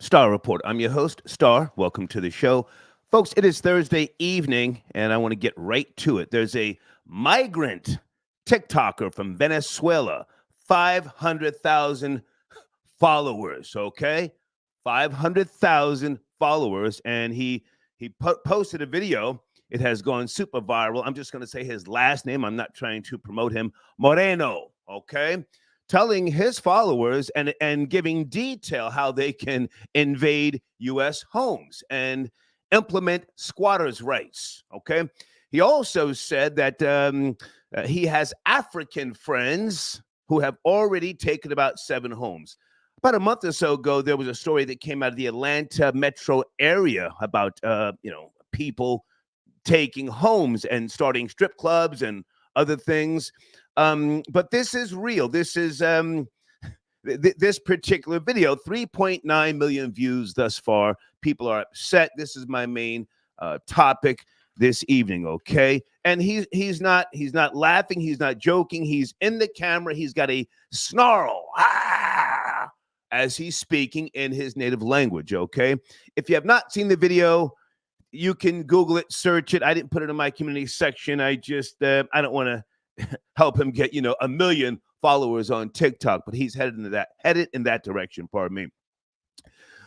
Star Report. I'm your host, Star. Welcome to the show. Folks, it is Thursday evening, and I want to get right to it. There's a migrant TikToker from Venezuela, 500,000 followers, okay? 500,000 followers, and he posted a video. It has gone super viral. I'm just going to say his last name. I'm not trying to promote him. Moreno, okay? Telling his followers and giving detail how they can invade U.S. homes and implement squatters' rights. Okay. He also said that he has African friends who have already taken about 7 homes. About a month or so ago, there was a story that came out of the Atlanta metro area about people taking homes and starting strip clubs and other things. But this is real. This is this particular video, 3.9 million views thus far. People are upset. This is my main topic this evening, okay? And he's not laughing. He's not joking. He's in the camera. He's got a snarl as he's speaking in his native language, okay? If you have not seen the video, you can Google it, search it. I didn't put it in my community section. I don't want to help him get, a million followers on TikTok, but he's headed in that direction, pardon me.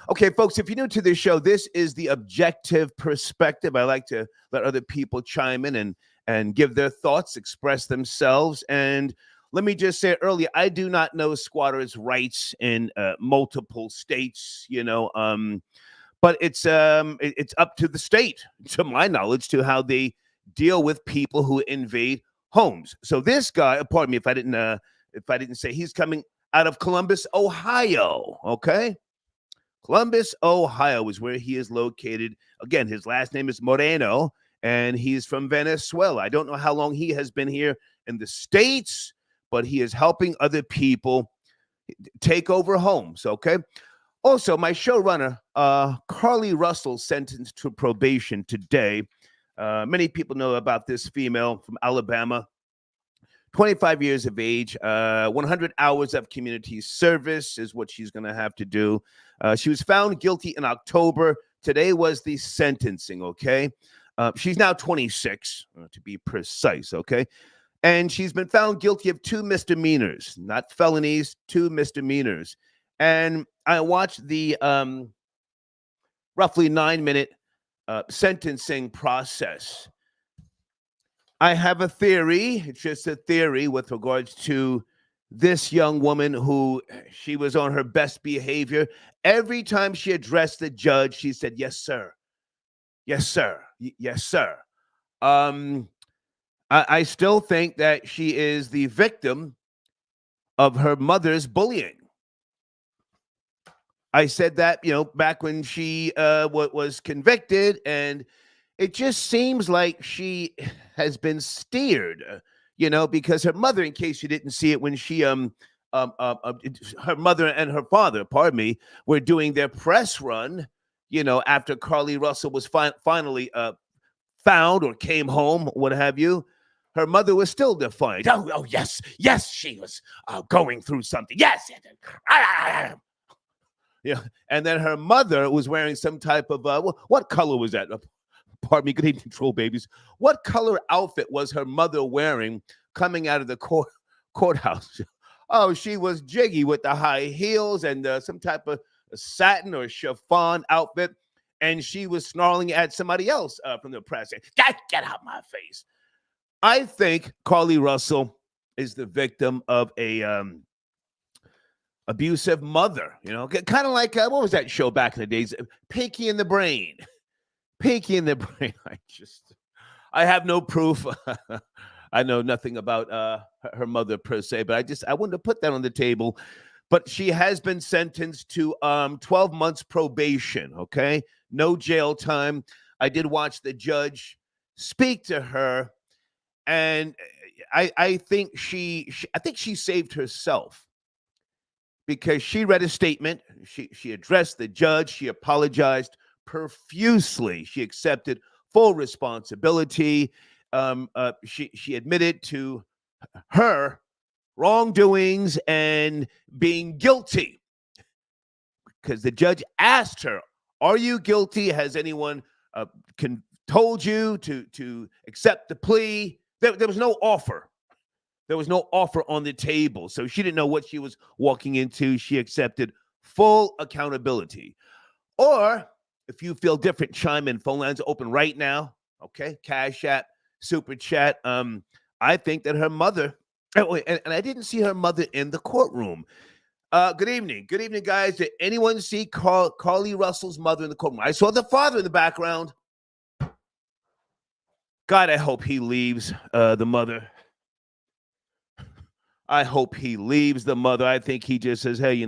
Okay, folks, if you're new to this show, this is the objective perspective. I like to let other people chime in and give their thoughts, express themselves. And let me just say earlier, I do not know squatters' rights in multiple states, but it's up to the state, to my knowledge, to how they deal with people who invade homes. So this guy, pardon me if I didn't say, he's coming out of Columbus, Ohio. Okay, Columbus, Ohio is where he is located. Again, his last name is Moreno, and he's from Venezuela. I don't know how long he has been here in the States, but he is helping other people take over homes. Okay. Also, my showrunner, Carly Russell, sentenced to probation today. Many people know about this female from Alabama, 25 years of age, 100 hours of community service is what she's going to have to do. She was found guilty in October. Today was the sentencing, okay? She's now 26, to be precise, okay? And she's been found guilty of 2 misdemeanors, not felonies, 2 misdemeanors. And I watched the roughly 9-minute sentencing process. I have a theory. It's just a theory with regards to this young woman who she was on her best behavior. Every time she addressed the judge, she said, "Yes, sir. Yes, sir. Yes, sir." I still think that she is the victim of her mother's bullying. I said that, back when she was convicted, and it just seems like she has been steered, because her mother, in case you didn't see it, when she, her mother and her father, pardon me, were doing their press run, after Carly Russell was finally found or came home, what have you. Her mother was still defiant. Oh yes, she was going through something. Yes. Yeah, and then her mother was wearing some type of what color was that? Pardon me, good evening, troll babies. What color outfit was her mother wearing coming out of the courthouse? Oh, she was jiggy with the high heels and some type of satin or chiffon outfit, and she was snarling at somebody else from the press, saying, Get out my face." I think Carly Russell is the victim of a abusive mother, kind of like, what was that show back in the days? Pinky and the Brain. Pinky and the Brain. I have no proof. I know nothing about her mother per se, but I wanted to put that on the table. But she has been sentenced to 12 months probation, okay? No jail time. I did watch the judge speak to her, and I think she saved herself, because she read a statement. She addressed the judge. She apologized profusely. She accepted full responsibility. She admitted to her wrongdoings and being guilty. because the judge asked her, "Are you guilty? Has anyone told you to accept the plea?" There was no offer. There was no offer on the table, so she didn't know what she was walking into. She accepted full accountability. Or if you feel different, chime in. Phone lines are open right now. Okay, Cash App, Super Chat. I think that her mother, and I didn't see her mother in the courtroom. Good evening, guys. Did anyone see Carly Russell's mother in the courtroom? I saw the father in the background. God, I hope he leaves the mother. I hope he leaves the mother. I think he just says, "Hey,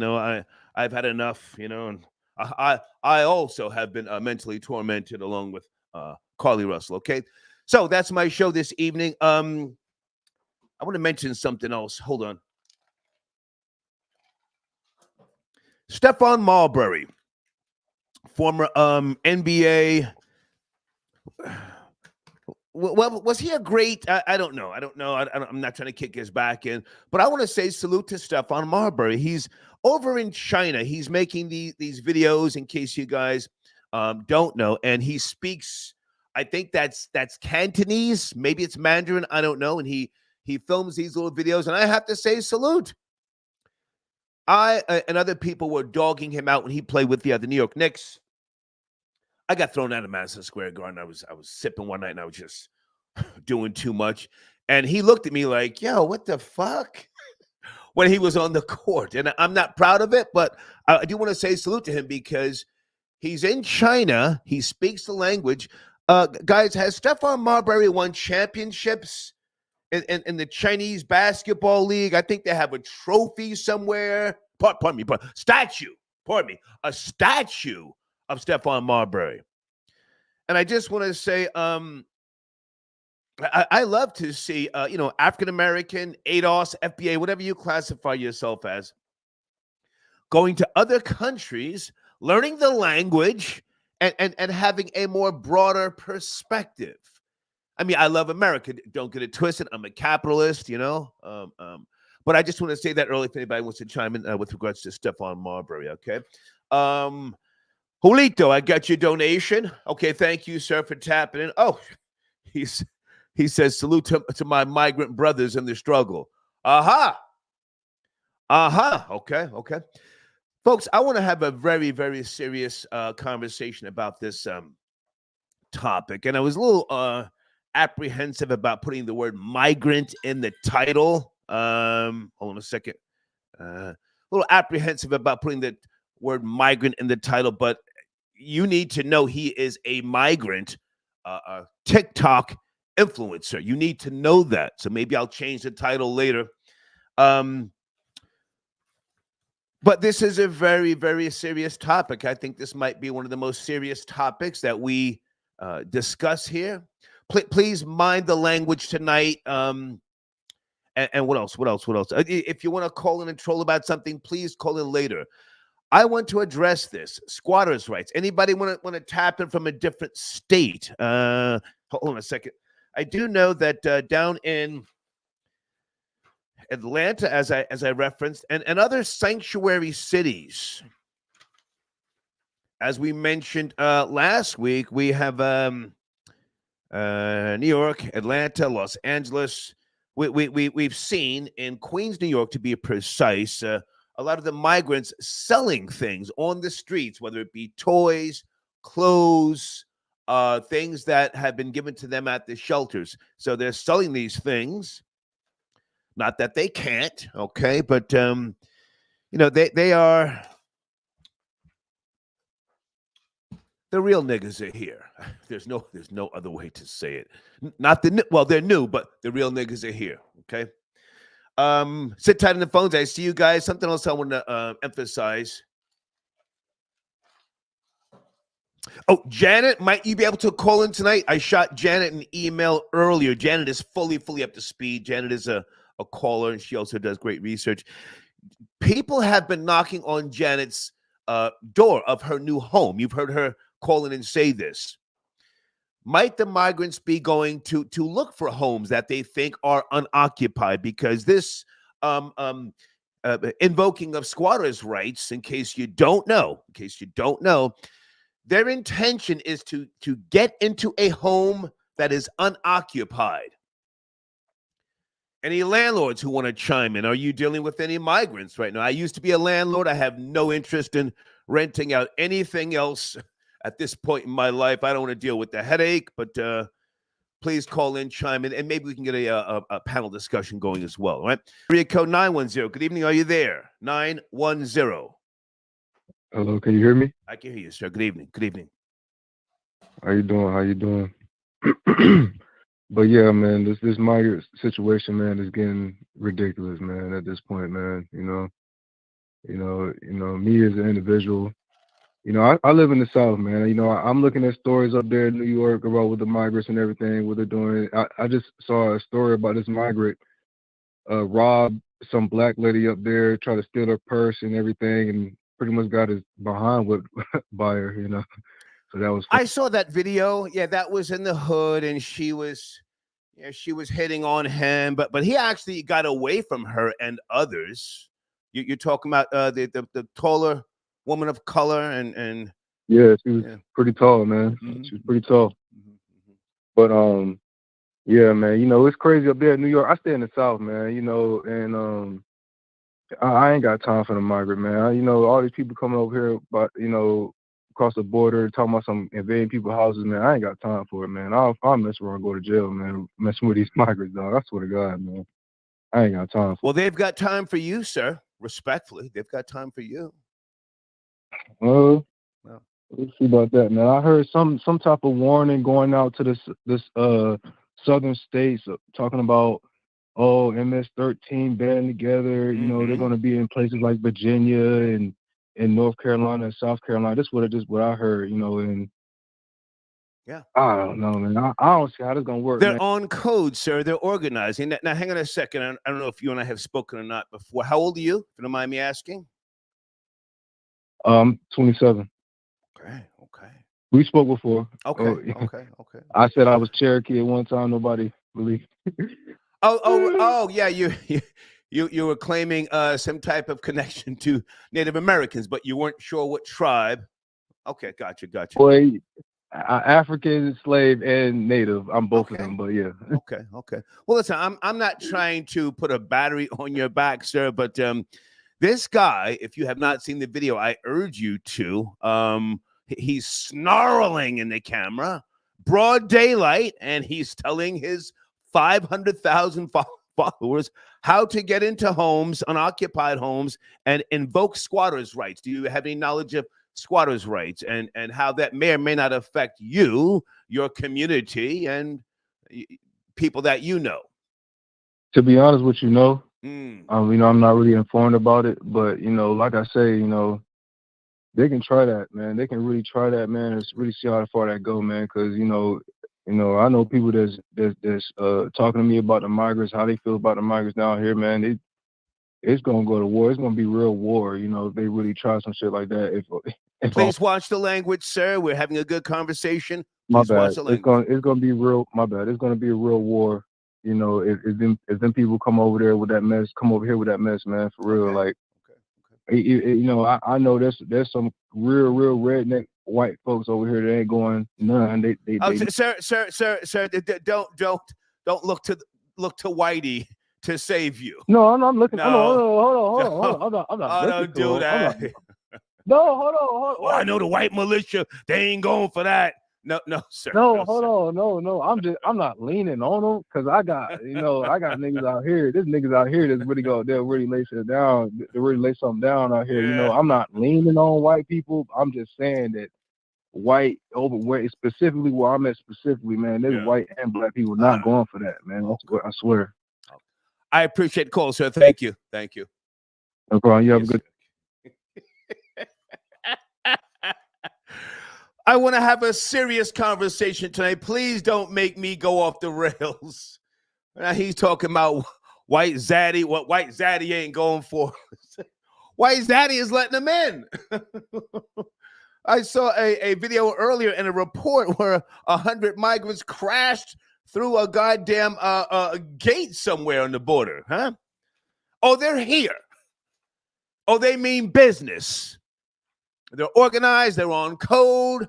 I've had enough," and I also have been mentally tormented along with Carly Russell. Okay, so that's my show this evening. I want to mention something else. Hold on. Stephon Marbury, former NBA. Well, was he a great? I don't know. I'm not trying to kick his back in, but I want to say salute to Stephon Marbury. He's over in China. He's making these videos. In case you guys don't know, and he speaks. I think that's Cantonese. Maybe it's Mandarin. I don't know. And he films these little videos, and I have to say salute. I and other people were dogging him out when he played with the New York Knicks. I got thrown out of Madison Square Garden. I was sipping one night and I was just doing too much. And he looked at me like, "Yo, what the fuck?" when he was on the court. And I'm not proud of it, but I do want to say salute to him because he's in China. He speaks the language. Guys, has Stephon Marbury won championships in the Chinese basketball league? I think they have a trophy somewhere. Pardon me, statue. Pardon me, a statue of Stephon Marbury. And I just want to say, I love to see, African-American, ADOS, FBA, whatever you classify yourself as, going to other countries, learning the language, and having a more broader perspective. I mean, I love America. Don't get it twisted. I'm a capitalist, but I just want to say that early if anybody wants to chime in with regards to Stephon Marbury, okay? Julito, I got your donation. Okay, thank you, sir, for tapping in. Oh, he says, salute to my migrant brothers in the struggle. Okay. Folks, I want to have a very, very serious conversation about this topic. And I was a little apprehensive about putting the word migrant in the title. Hold on a second. A little apprehensive about putting the word migrant in the title, but you need to know he is a migrant, a TikTok influencer. You need to know that. So maybe I'll change the title later. But this is a very, very serious topic. I think this might be one of the most serious topics that we discuss here. Please mind the language tonight. And what else? If you want to call in and troll about something, please call in later. I want to address this. Squatters' rights. Anybody want to tap in from a different state? Hold on a second. I do know that down in Atlanta, as I referenced, and other sanctuary cities, as we mentioned last week, we have New York, Atlanta, Los Angeles. We've seen in Queens, New York, to be precise, a lot of the migrants selling things on the streets, whether it be toys, clothes, things that have been given to them at the shelters. So they're selling these things. Not that they can't, okay, but they are. The real niggas are here. There's no other way to say it. They're new, but the real niggas are here. Okay. Sit tight on the phones. I see you guys. Something else I want to emphasize. Oh, Janet, might you be able to call in tonight? I shot Janet an email earlier. Janet is fully up to speed. Janet is a caller, and she also does great research. People have been knocking on Janet's door of her new home. You've heard her call in and say this. Might the migrants be going to look for homes that they think are unoccupied? Because this invoking of squatters' rights. In case you don't know, their intention is to get into a home that is unoccupied. Any landlords who want to chime in? Are you dealing with any migrants right now? I used to be a landlord. I have no interest in renting out anything else at this point in my life. I don't want to deal with the headache, but please call in, chime in, and maybe we can get a panel discussion going as well. All right. Area code 910. Good evening. Are you there? 910. Hello, can you hear me? I can hear you, sir. Good evening. Good evening. How you doing? How you doing? But yeah, man, this migrant situation, man, is getting ridiculous, man. At this point, man, me as an individual, I live in the South, man. I'm looking at stories up there in New York about with the migrants and everything, what they're doing. I just saw a story about this migrant robbed some black lady up there, try to steal her purse and everything, and pretty much got his behind whipped by her. So that was fun. I saw that video. Yeah, that was in the hood, and she was hitting on him, but he actually got away from her and others. You're talking about the taller woman of color, and Yeah, she was pretty tall, man. Mhm. She was pretty tall. Mhm, mhm. But yeah, man, it's crazy up there in New York. I stay in the South, man, and I ain't got time for the migrant, man. All these people coming over here, but across the border, talking about some invading people's houses, man. I ain't got time for it, man. I'll mess around and go to jail, man. Messing with these migrants, dog. I swear to God, man. I ain't got time for Well, they've got time for you, sir. Respectfully, they've got time for you. it. Well, Let's see about that, man. I heard some type of warning going out to this southern states talking about MS-13 banding together. They're going to be in places like Virginia and North Carolina and South Carolina. This is what I heard. And yeah, I don't know, man. I don't see how this gonna work, they're man. on code, sir. They're organizing. Now, hang on a second. I don't know if you and I have spoken or not before. How old are you? If you don't mind me asking. 27. Okay. We spoke before. Okay. I said I was Cherokee at one time. Nobody believed. Oh, yeah. You were claiming some type of connection to Native Americans, but you weren't sure what tribe. Okay, gotcha. Boy, African, slave, and Native. I'm both of them, but yeah. Okay. Well, listen, I'm not trying to put a battery on your back, sir, but this guy, if you have not seen the video, I urge you to. He's snarling in the camera, broad daylight, and he's telling his 500,000 followers how to get into homes, unoccupied homes, and invoke squatters' rights. Do you have any knowledge of squatters' rights and how that may or may not affect you, your community, and people that you know? To be honest with you, Mm. I'm not really informed about it, but like I say, they can try that, man. They can really try that, man, and really see how far that go, man. Because I know people that's talking to me about the migrants, how they feel about the migrants down here, man. It's gonna go to war. It's gonna be real war, if they really try some shit like that. If Please watch the language, sir. We're having a good conversation. my Please watch bad, the language. it's gonna be real. My bad. It's gonna be a real war. If them people come over there with that mess, come over here with that mess, man, for real. Okay. Like, I know there's some real redneck white folks over here that ain't going none. Sir, don't look to Whitey to save you. No, I'm looking. No. Hold on. I'm not looking Don't do for that. No, hold on. Oh, I know the white militia. They ain't going for that. No, sir. No, hold on. No. I'm not leaning on them because I got niggas out here. There's niggas out here that's really they'll really lay shit down. They really lay something down out here. Yeah. I'm not leaning on white people. I'm just saying that white overweight, specifically where I'm at specifically, man, there's white and black people not going for that, man. I swear. I appreciate the call, sir. Thank you. No problem. You have a good. I want to have a serious conversation tonight. Please don't make me go off the rails. Now he's talking about White Zaddy. What White Zaddy ain't going for? White Zaddy is letting them in. I saw a video earlier in a report where 100 migrants crashed through a goddamn gate somewhere on the border, huh? Oh, they're here. Oh, they mean business. They're organized. They're on code.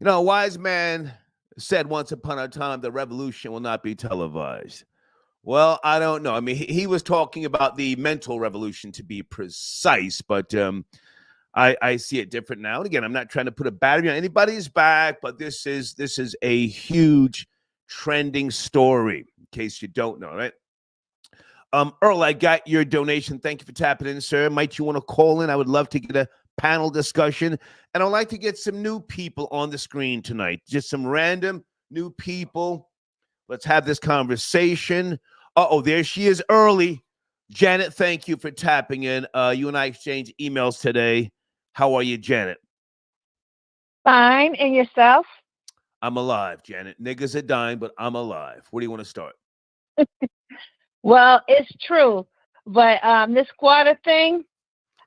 You know, a wise man said once upon a time, the revolution will not be televised. Well, I don't know. I mean, he was talking about the mental revolution, to be precise, but I see it different now. And again, I'm not trying to put a battery on anybody's back, but this is a huge trending story, in case you don't know, right? Earl, I got your donation. Thank you for tapping in, sir. Might you want to call in? I would love to get a panel discussion. And I'd like to get some new people on the screen tonight. Just some random new people. Let's have this conversation. Uh-oh, there she is early. Janet, thank you for tapping in. You and I exchanged emails today. How are you, Janet? Fine. And yourself? I'm alive, Janet. Niggas are dying, but I'm alive. Where do you want to start? Well, it's true. But this squatter thing,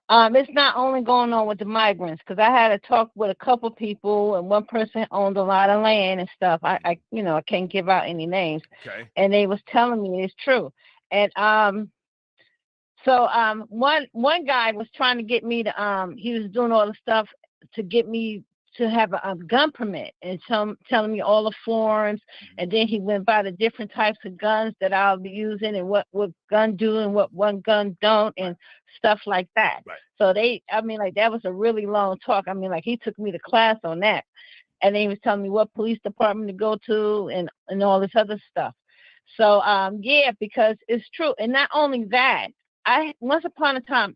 it's not only going on with the migrants, because I had a talk with a couple people, and one person owned a lot of land and stuff. I can't give out any names. Okay. And they was telling me it's true. And one guy was trying to get me to he was doing all the stuff to get me to have a gun permit, and telling me all the forms, and then he went by the different types of guns that I'll be using, and what gun do and what one gun don't, and stuff like that. Right. So that was a really long talk. I mean, like, he took me to class on that, and then he was telling me what police department to go to, and all this other stuff. So yeah, because it's true. And not only that, once upon a time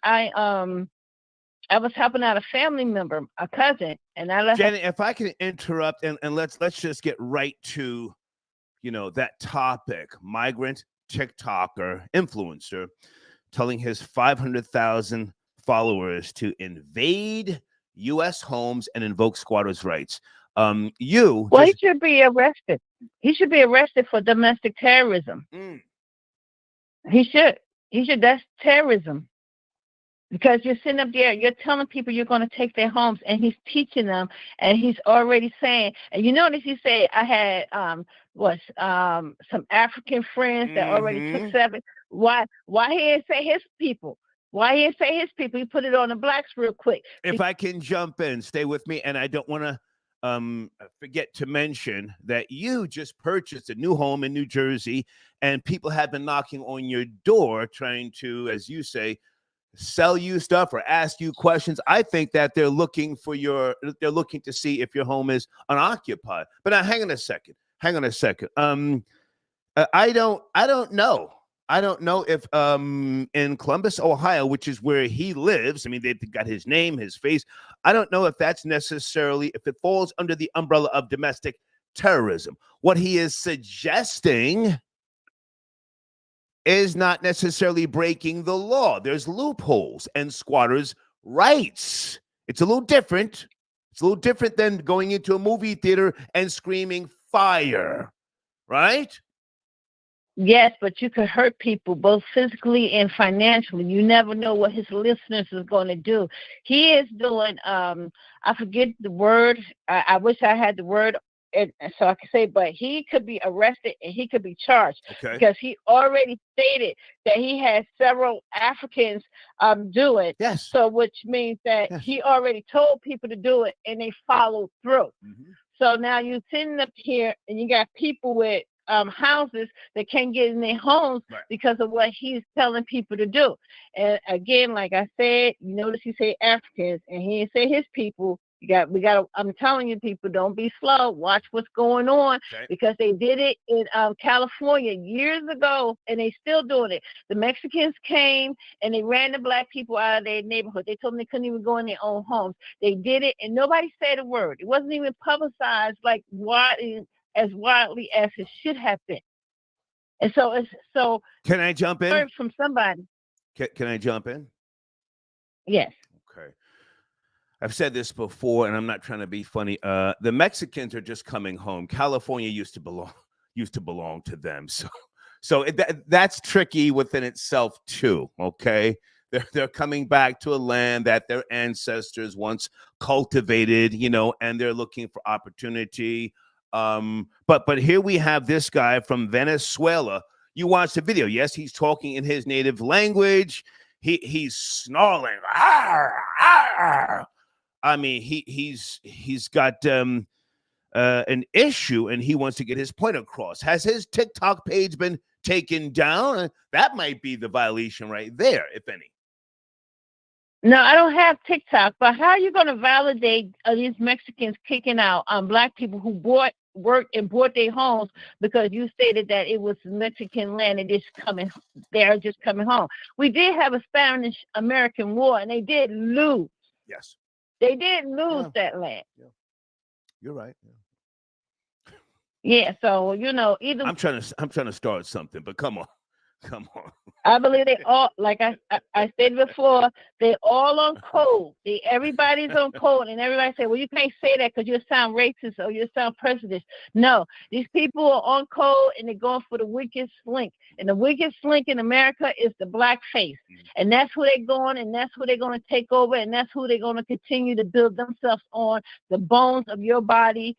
I was helping out a family member, a cousin, and I let Janet, if I can interrupt, and let's just get right to, that topic. Migrant TikToker influencer telling his 500,000 followers to invade U.S. homes and invoke squatters' rights. He should be arrested. He should be arrested for domestic terrorism. He should. That's terrorism. Because you're sitting up there, you're telling people you're going to take their homes, and he's teaching them, and he's already saying, and you notice he said, I had some African friends that already took 7. Why he didn't say his people? Why he didn't say his people? He put it on the blacks real quick. If I can jump in, stay with me, and I don't want to forget to mention that you just purchased a new home in New Jersey, and people have been knocking on your door trying to, as you say, sell you stuff or ask you questions. I think that they're looking to see if your home is unoccupied. But now, hang on a second. I don't know. I don't know if in Columbus, Ohio, which is where he lives, I mean, they've got his name, his face. I don't know if that's necessarily, if it falls under the umbrella of domestic terrorism. What he is suggesting is not necessarily breaking the law. There's loopholes and squatters' rights. It's a little different. It's a little different than going into a movie theater and screaming fire, right? Yes, but you could hurt people both physically and financially. You never know what his listeners is going to do. He is doing, I forget the word. I wish I had the word, and so I could say, but he could be arrested and he could be charged because he already stated that he had several Africans do it. Yes. So which means that he already told people to do it and they followed through. So now you're sitting up here and you got people with houses that can't get in their homes because of what he's telling people to do. And again, like I said, you notice he say Africans and he didn't say his people. I'm telling you, people, don't be slow. Watch what's going on because they did it in California years ago and they still doing it. The Mexicans came and they ran the black people out of their neighborhood. They told them they couldn't even go in their own homes. They did it and nobody said a word. It wasn't even publicized as widely as it should have been. And so can I jump in? Heard from somebody. Can I jump in? Yes. Okay. I've said this before, and I'm not trying to be funny. The Mexicans are just coming home. California used to belong to them. So that's tricky within itself too. Okay, they're coming back to a land that their ancestors once cultivated, and they're looking for opportunity. But here we have this guy from Venezuela. You watch the video. Yes, he's talking in his native language. he's snarling. "Arr, arr." I mean, he's got an issue, and he wants to get his point across. Has his TikTok page been taken down? That might be the violation right there, if any. No, I don't have TikTok, but how are you going to validate these Mexicans kicking out Black people who worked and bought their homes because you stated that it was Mexican land and they're just coming home? We did have a Spanish American War, and they did lose. Yes. They did lose that land. Yeah. You're right. Yeah, so either I'm trying to start something, but come on. I believe they all, like I said before, they're all on code. Everybody's on code, and everybody say, well, you can't say that because you sound racist or you sound prejudiced. No, these people are on code, and they're going for the weakest link. And the weakest link in America is the Black face. And that's who they're going, and that's who they're going to take over, and that's who they're going to continue to build themselves on, the bones of your body.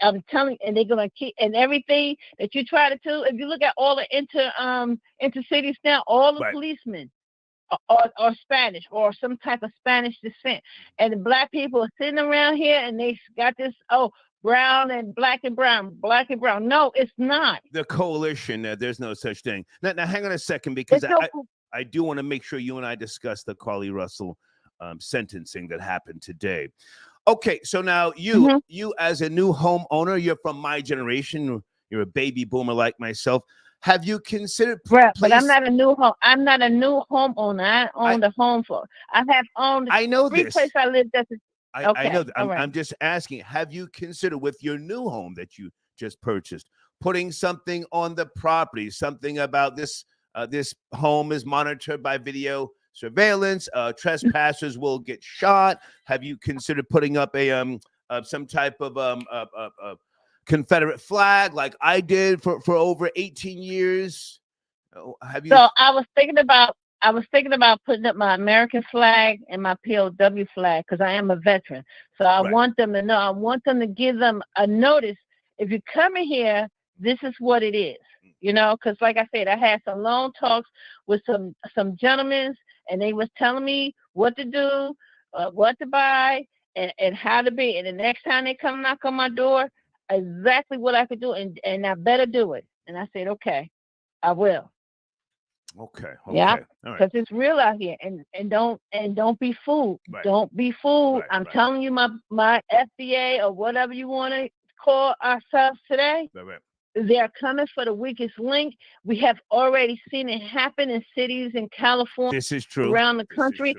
I'm telling you, and they're gonna keep, and everything that you try to do. If you look at all the inter cities now, all the policemen are Spanish or some type of Spanish descent, and the Black people are sitting around here and they got this brown and black and brown. No, it's not. The coalition. There's no such thing. Now hang on a second, because I do want to make sure you and I discuss the Carlee Russell sentencing that happened today. Okay, so now you as a new homeowner, you're from my generation, you're a baby boomer like myself. Have you considered? Right, but I'm not a new homeowner. I owned a home I have owned. I know three this. places I lived. I know that. I'm just asking. Have you considered with your new home that you just purchased, putting something on the property, something about this? This home is monitored by video surveillance. Trespassers will get shot. Have you considered putting up some type of Confederate flag like I did for over 18 years? Have you? So I was thinking about putting up my American flag and my POW flag because I am a veteran. So I want them to know. I want them to give them a notice. If you're coming here, this is what it is. Because like I said, I had some long talks with some gentlemen, and they was telling me what to do, what to buy, and how to be. And the next time they come knock on my door, exactly what I could do, and I better do it. And I said, okay, I will. Okay. Yeah, all right. Because it's real out here, and don't be fooled. Right. Don't be fooled. I'm telling you, my FBA or whatever you want to call ourselves today. Right. They're coming for the weakest link. We have already seen it happen in cities in California. This is true. Around the country.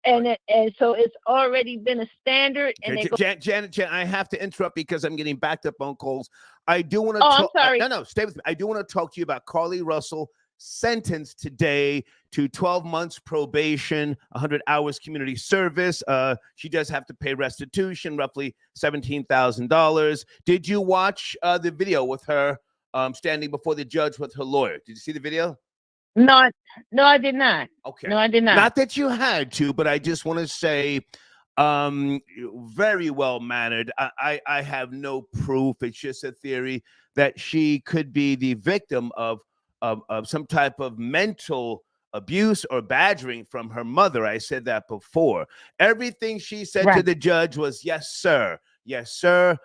And so it's already been a standard. And Janet, I have to interrupt because I'm getting backed up on calls. I do want to I'm sorry. No, stay with me. I do want to talk to you about Carlee Russell, sentenced today to 12 months probation, 100 hours community service. She does have to pay restitution, roughly $17,000. Did you watch the video with her standing before the judge with her lawyer? Did you see the video? No, I did not. Okay. No, I did not. Not that you had to, but I just want to say, very well mannered. I have no proof. It's just a theory that she could be the victim of some type of mental abuse or badgering from her mother. I said that before. Everything she said to the judge was, yes, sir. Yes, sir.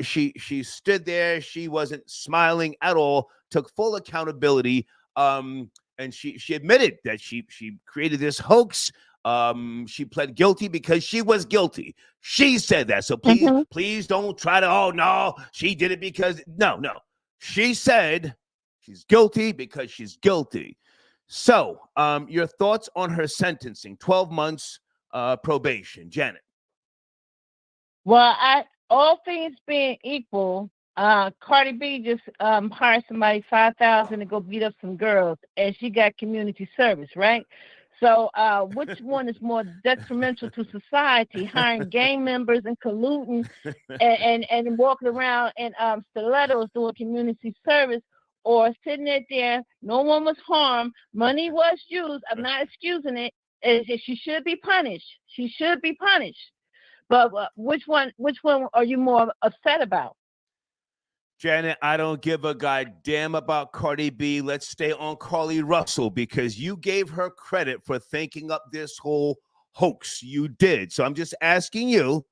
She stood there. She wasn't smiling at all, took full accountability. And she admitted that she created this hoax. She pled guilty because she was guilty. She said that. So please don't try to, oh, no, she did it because, no. She said she's guilty because she's guilty. So your thoughts on her sentencing, 12 months probation, Janet? Well, all things being equal, Cardi B just hired somebody $5,000 to go beat up some girls, and she got community service, right? So which one is more detrimental to society, hiring gang members and colluding and walking around in stilettos doing community service, or sitting there, no one was harmed, money was used, I'm not excusing it, she should be punished. She should be punished. But which one are you more upset about? Janet, I don't give a goddamn about Cardi B. Let's stay on Carly Russell because you gave her credit for thinking up this whole hoax. You did. So I'm just asking you,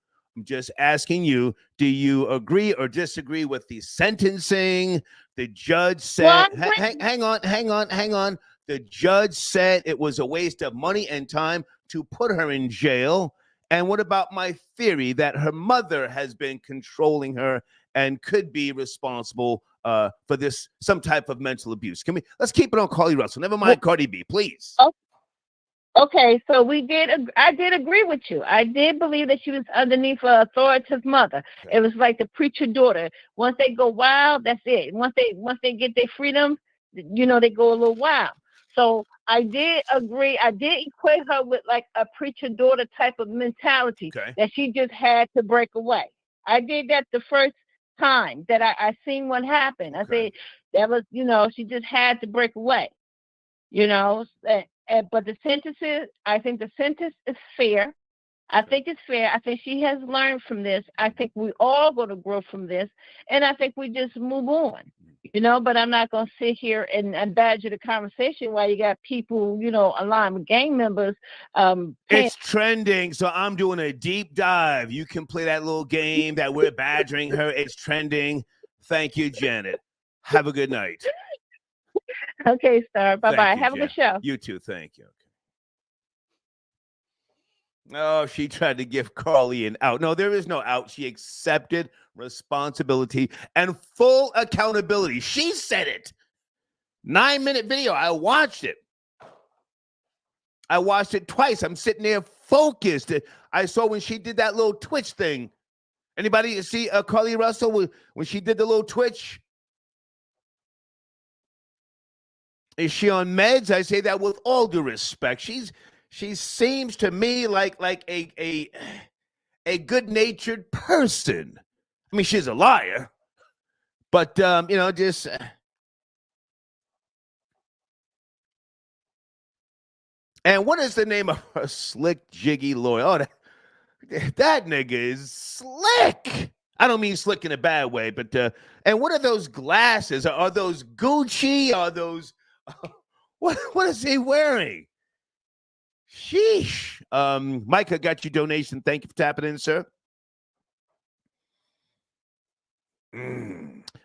do you agree or disagree with the sentencing? The judge said, Well, hang on. The judge said it was a waste of money and time to put her in jail. And what about my theory that her mother has been controlling her and could be responsible for this, some type of mental abuse? Let's keep it on Carly Russell. Never mind Cardi B, please. Okay, so I did agree with you. I did believe that she was underneath her authoritative mother. Okay. It was like the preacher daughter. Once they go wild, that's it. Once they get their freedom, they go a little wild. So I did agree. I did equate her with like a preacher daughter type of mentality that she just had to break away. I did that the first time that I seen what happened. I said that was, she just had to break away. But the sentences, I think the sentence is fair. I think it's fair. I think she has learned from this. I think we all going to grow from this. And I think we just move on, but I'm not going to sit here and badger the conversation while you got people, aligned with gang members. It's trending. So I'm doing a deep dive. You can play that little game that we're badgering her. It's trending. Thank you, Janet. Have a good night. Okay, Star. Bye-bye. Have a good show. You too. Thank you. Oh, she tried to give Carly an out. No, there is no out. She accepted responsibility and full accountability. She said it. 9-minute video. I watched it. I watched it twice. I'm sitting there focused. I saw when she did that little twitch thing. Anybody see Carly Russell when she did the little twitch? Is she on meds? I say that with all due respect. She seems to me like a good-natured person. I mean, she's a liar, but just. And what is the name of her slick, jiggy lawyer? Oh, that nigga is slick. I don't mean slick in a bad way, but and what are those glasses? Are those Gucci? Are those what is he wearing? Sheesh. Micah got your donation. Thank you for tapping in, sir.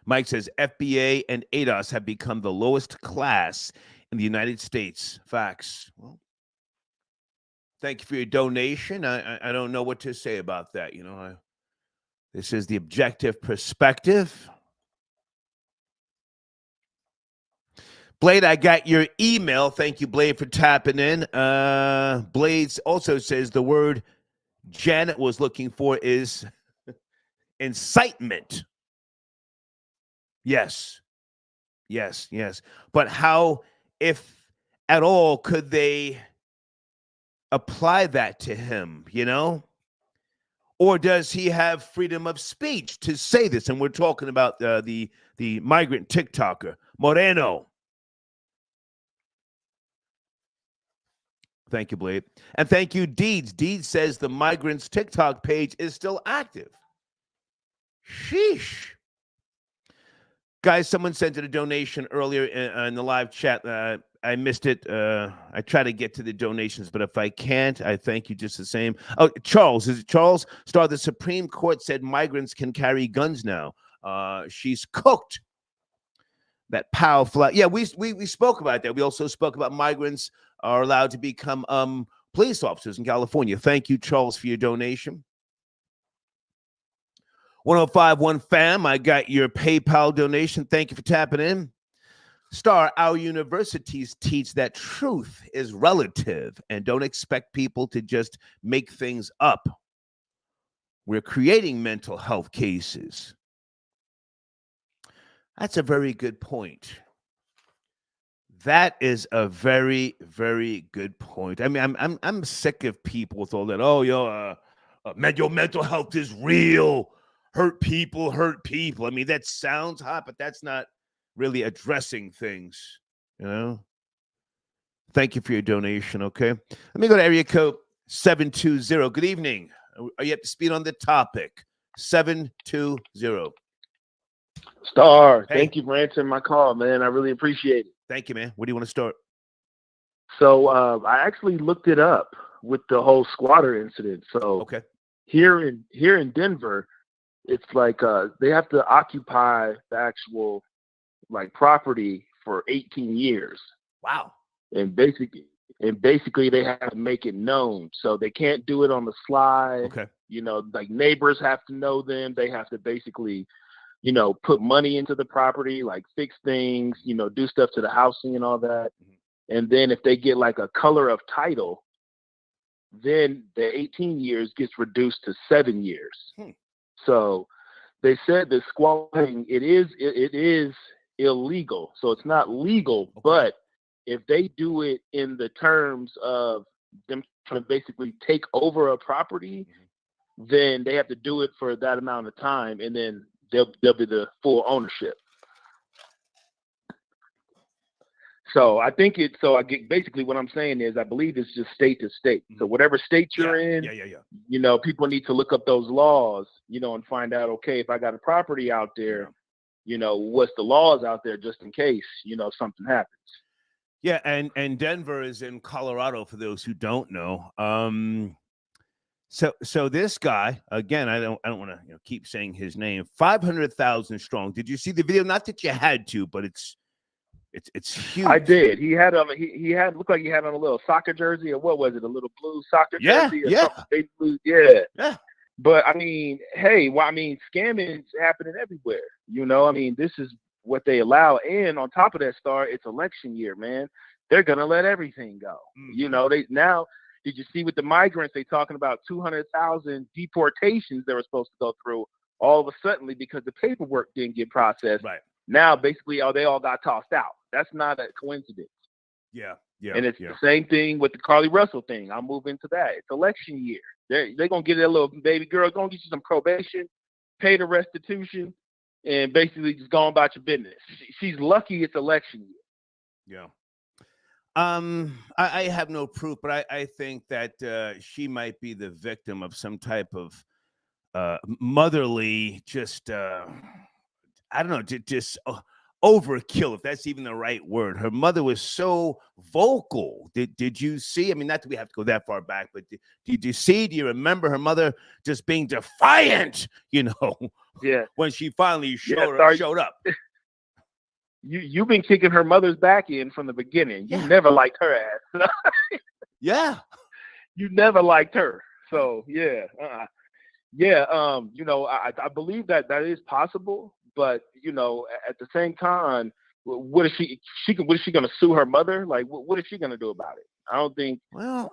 Mike says FBA and ADOS have become the lowest class in the United States. Facts. Well, thank you for your donation. I don't know what to say about that. This is the objective perspective. Blade, I got your email. Thank you, Blade, for tapping in. Blades also says the word Janet was looking for is incitement. Yes. But how, if at all, could they apply that to him, Or does he have freedom of speech to say this? And we're talking about the migrant TikToker, Moreno. Thank you, Blade. And thank you, Deeds. Deeds says the migrants' TikTok page is still active. Sheesh. Guys, someone sent in a donation earlier in the live chat. I missed it. I try to get to the donations, but if I can't, I thank you just the same. Oh, Charles. Is it Charles? Star, the Supreme Court said migrants can carry guns now. She's cooked. That powerful. Yeah, we spoke about that. We also spoke about migrants are allowed to become police officers in California. Thank you, Charles, for your donation. 1051 fam, I got your PayPal donation. Thank you for tapping in. Star, our universities teach that truth is relative and don't expect people to just make things up. We're creating mental health cases. That's a very good point. That is a very, very good point. I mean, I'm sick of people with all that. Oh, your mental health is real. Hurt people. I mean, that sounds hot, but that's not really addressing things. Thank you for your donation. Okay, let me go to area code 720. Good evening. Are you up to speed on the topic? 720. Star, Hey. thank you for answering my call, man. I really appreciate it. Thank you, man. Where do you want to start? So I actually looked it up with the whole squatter incident. So Okay. here in Denver, it's like they have to occupy the actual like property for 18 years. Wow. And basically they have to make it known. So they can't do it on the sly. Okay. You know, like neighbors have to know them. They have to basically, you know, put money into the property, like fix things, you know, do stuff to the housing and all that. Mm-hmm. And then if they get like a color of title, then the 18 years gets reduced to 7 years. So they said that squatting, it is illegal. So it's not legal, Okay. but if they do it in the terms of them trying to basically take over a property, then they have to do it for that amount of time, and then they'll be the full ownership. So I think basically what I'm saying is I believe it's just state to state. So whatever state you're in, you know, people need to look up those laws, you know, and find out, okay, if I got a property out there, you know, what's the laws out there just in case, you know, something happens. Yeah, and Denver is in Colorado for those who don't know. So this guy, again, I don't want to keep saying his name. 500,000 strong. Did you see the video? Not that you had to, but it's huge. I did. He had he had looked like he had on a little soccer jersey, or what was it? A little blue soccer jersey, or something. Yeah. But I mean, hey, well, I mean, scamming's happening everywhere. You know, I mean, this is what they allow, and on top of that, Star, it's election year, man. They're gonna let everything go. You know, now. Did you see with the migrants? They talking about 200,000 deportations they were supposed to go through. All of a sudden, because the paperwork didn't get processed. Right. Now, basically, they all got tossed out. That's not a coincidence. Yeah. And it's the same thing with the Carly Russell thing. I'll move into that. It's election year. They're gonna get that little baby girl. Gonna get you some probation, pay the restitution, and basically just go about your business. She's lucky it's election year. Yeah. I have no proof, but I think that she might be the victim of some type of motherly, just I don't know, just overkill, if that's even the right word. Her mother was so vocal. Did you see? I mean, not that we have to go that far back, but did you see? Do you remember her mother just being defiant? You know, when she finally showed up. You've been kicking her mother's back in from the beginning. You never liked her ass. You never liked her. So you know, I believe that is possible, but you know, at the same time, what is she going to sue her mother? Like, what is she going to do about it? I don't think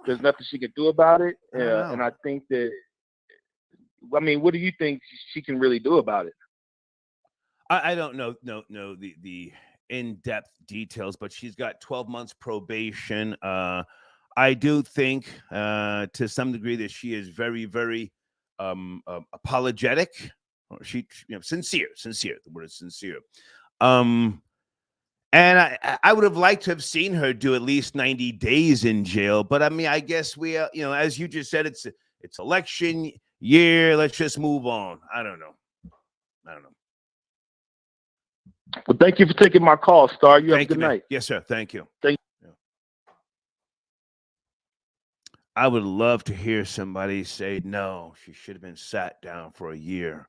there's nothing she can do about it. And I think that, I mean, what do you think she can really do about it? I don't know the in-depth details, but she's got 12 months probation. I do think to some degree that she is very, very apologetic. She sincere. The word is sincere. And I would have liked to have seen her do at least 90 days in jail. But I mean, I guess we, as you just said, it's election year. Let's just move on. I don't know. Well, thank you for taking my call, Star. You have a good night. Yes, sir. Thank you. Thank you. I would love to hear somebody say, no, she should have been sat down for a year.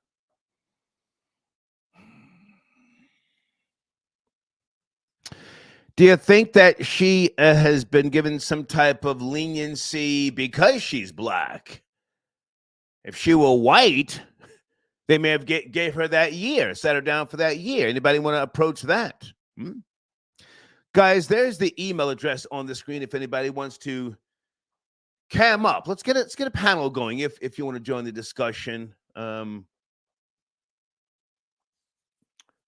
Do you think that she has been given some type of leniency because she's black? If she were white, they may have gave her that year, sat her down for that year. Anybody want to approach that? Guys, there's the email address on the screen if anybody wants to cam up. Let's get a panel going if you want to join the discussion.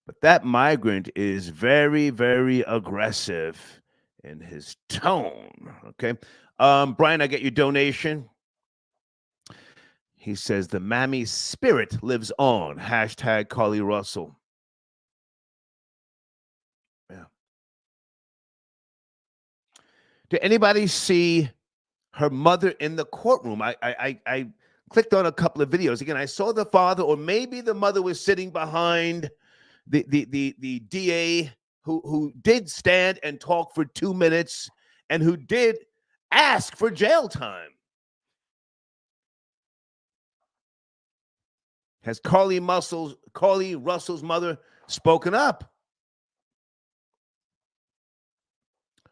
But that migrant is very, very aggressive in his tone. Okay. Brian, I get your donation. He says the Mammy spirit lives on. # Carly Russell. Yeah. Did anybody see her mother in the courtroom? I clicked on a couple of videos. Again, I saw the father, or maybe the mother was sitting behind the DA who did stand and talk for 2 minutes and who did ask for jail time. Has Carly Russell's mother spoken up?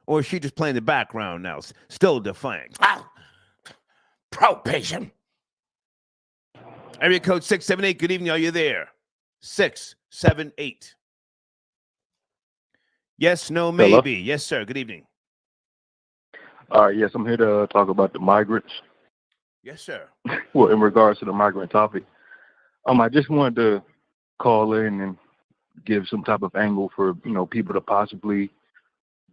Or is she just playing the background now, still defiant? Probation. Area code 678. Good evening. Are you there? 678. Yes, no, maybe. Hello? Yes, sir. Good evening. Yes, I'm here to talk about the migrants. Yes, sir. Well, in regards to the migrant topic, I just wanted to call in and give some type of angle for, people to possibly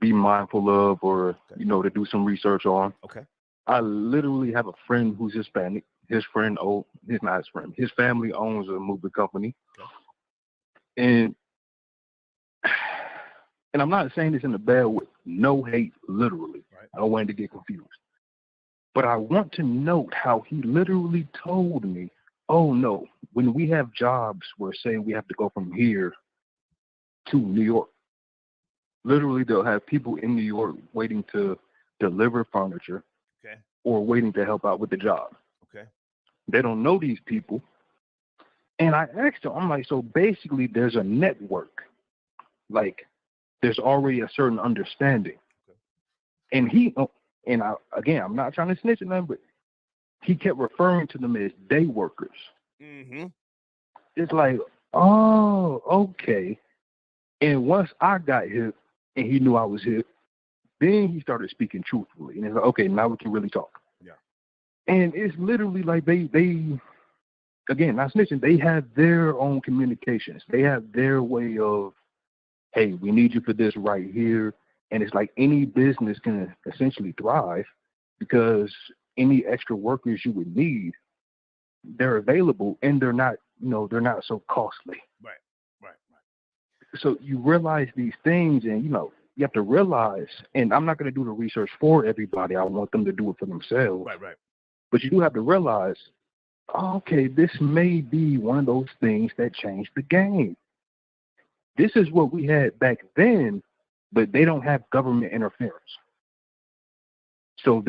be mindful of or, to do some research on. Okay. I literally have a friend who's Hispanic. His family owns a moving company. Okay. And I'm not saying this in a bad way. No hate, literally. Right. I don't want to get confused. But I want to note how he literally told me, oh, no, when we have jobs where, say, we have to go from here to New York, literally they'll have people in New York waiting to deliver furniture. Okay. Or waiting to help out with the job. Okay. They don't know these people. And I asked him, I'm like, so basically there's a network. Like, there's already a certain understanding. Okay. And I'm not trying to snitch at them, but he kept referring to them as day workers. Mm-hmm. It's like, oh, okay. And once I got hip and he knew I was hip, then he started speaking truthfully. And it's like, okay, now we can really talk. Yeah. And it's literally like they again, not snitching, they have their own communications. They have their way of, hey, we need you for this right here. And it's like any business can essentially thrive because any extra workers you would need, they're available and they're not so costly. Right. So you realize these things and, you have to realize, and I'm not going to do the research for everybody. I want them to do it for themselves. Right. But you do have to realize, okay, this may be one of those things that changed the game. This is what we had back then, but they don't have government interference. So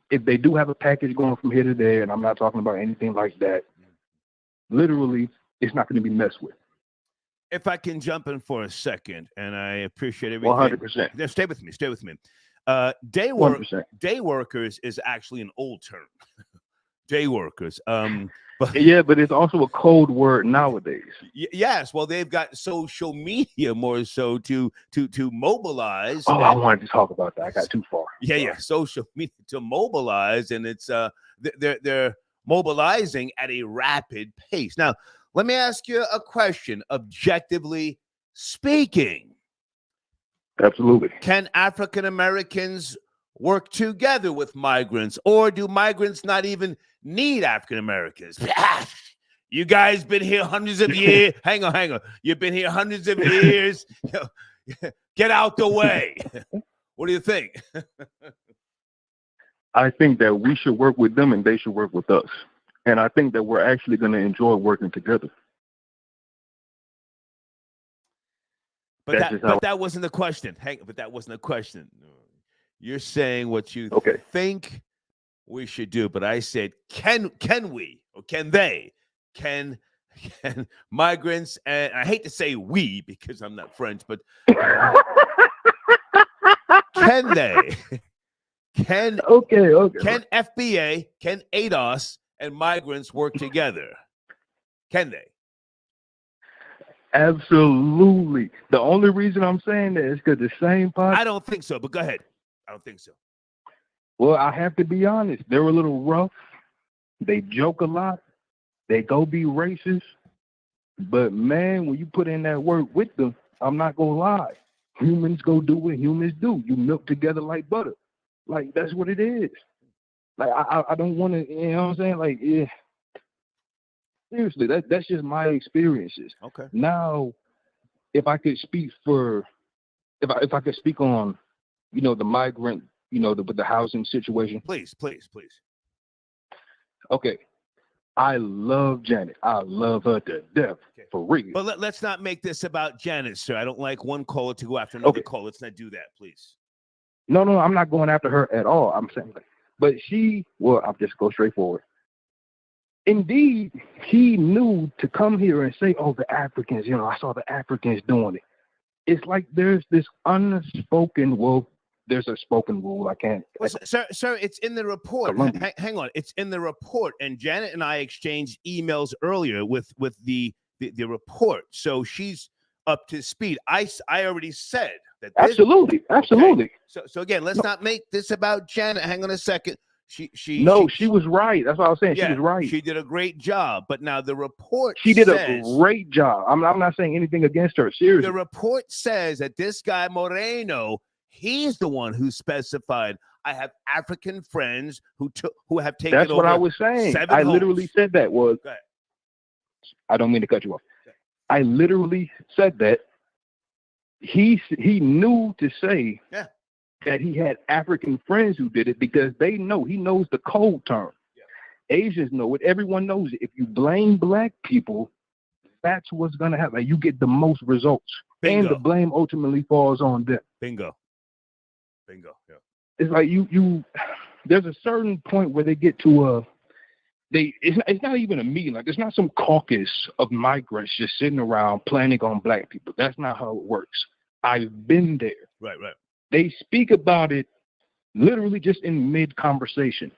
if they do have a package going from here to there, and I'm not talking about anything like that, literally, it's not going to be messed with. If I can jump in for a second, and I appreciate everything. 100%. Now, stay with me. Day workers is actually an old term. Day workers. But it's also a code word nowadays. Yes. Well, they've got social media more so to mobilize. Oh, I wanted to talk about that. I got too far. Yeah. Social media to mobilize, and it's they're mobilizing at a rapid pace. Now, let me ask you a question, objectively speaking. Absolutely. Can African Americans work together with migrants, or do migrants not even need African Americans? You guys been here hundreds of years. Hang on. You've been here hundreds of years. Get out the way. What do you think? I think that we should work with them and they should work with us. And I think that we're actually going to enjoy working together. But that wasn't the question. But that wasn't the question. You're saying what you think we should do. But I said, can we, or can they, can migrants, and I hate to say we because I'm not French, but can they, can FBA, can ADOS and migrants work together? Can they? Absolutely. The only reason I'm saying that is because the same part. I don't think so, but go ahead. I don't think so. Well, I have to be honest. They're a little rough. They joke a lot. They go be racist. But, man, when you put in that work with them, I'm not going to lie. Humans go do what humans do. You milk together like butter. Like, that's what it is. Like, I don't want to, you know what I'm saying? Like, yeah. Seriously, that's just my experiences. Okay. Now, if I could speak on, the migrant, the housing situation. Please. Okay. I love Janet. I love her to death, for real. But let's not make this about Janet, sir. I don't like one caller to go after another caller. Let's not do that, please. No, I'm not going after her at all. I'm saying, but I'll just go straight forward. Indeed, he knew to come here and say, "Oh, the Africans, I saw the Africans doing it." It's like there's this unspoken, there's a spoken rule. I can't. Sir, it's in the report. Hang on. It's in the report. And Janet and I exchanged emails earlier with the report. So she's up to speed. I already said that. Absolutely. Okay. So again, let's not make this about Janet. Hang on a second. She was right. That's what I was saying. She was right. She did a great job. But now the report did a great job. I'm not saying anything against her. Seriously. The report says that this guy Moreno, he's the one who specified, I have African friends who have taken over. That's what I was saying. I literally said that I don't mean to cut you off. I literally said that he knew to say that he had African friends who did it because he knows the code term. Yeah. Asians know it. Everyone knows it. If you blame black people, that's what's going to happen. You get the most results. Bingo. And the blame ultimately falls on them. Bingo. Yeah. It's like there's a certain point where they get to it's not even a meeting. Like, it's not some caucus of migrants just sitting around planning on black people. That's not how it works. I've been there. Right. They speak about it literally just in mid-conversation.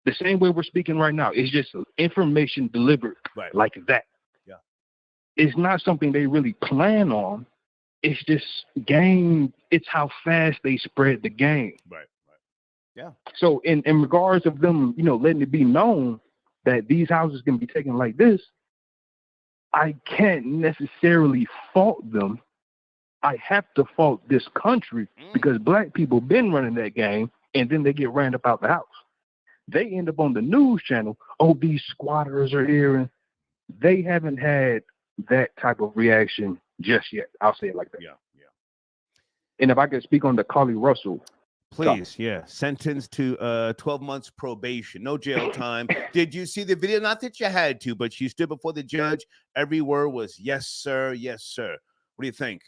The same way we're speaking right now. It's just information delivered like that. Yeah. It's not something they really plan on. It's just game. It's how fast they spread the game. Right. Yeah. So in regards of them, letting it be known that these houses can be taken like this, I can't necessarily fault them. I have to fault this country because black people been running that game, and then they get ran up out the house. They end up on the news channel. Oh, these squatters are here, and they haven't had that type of reaction just yet. I'll say it like that. Yeah. And if I could speak on the Carly Russell. Please, sentenced to 12 months probation, no jail time. Did you see the video? Not that you had to, but she stood before the judge. Every word was, yes, sir, yes, sir. What do you think?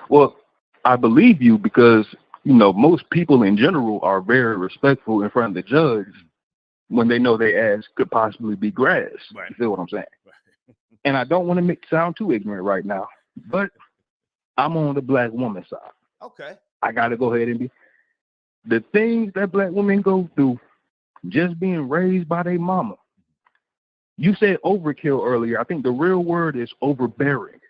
Well, I believe you because, most people in general are very respectful in front of the judge when they know their ass could possibly be grass. Right. You feel what I'm saying? Right. And I don't want to sound too ignorant right now, but I'm on the black woman side. Okay. I got to go ahead and be. The things that black women go through, just being raised by their mama. You said overkill earlier. I think the real word is overbearing.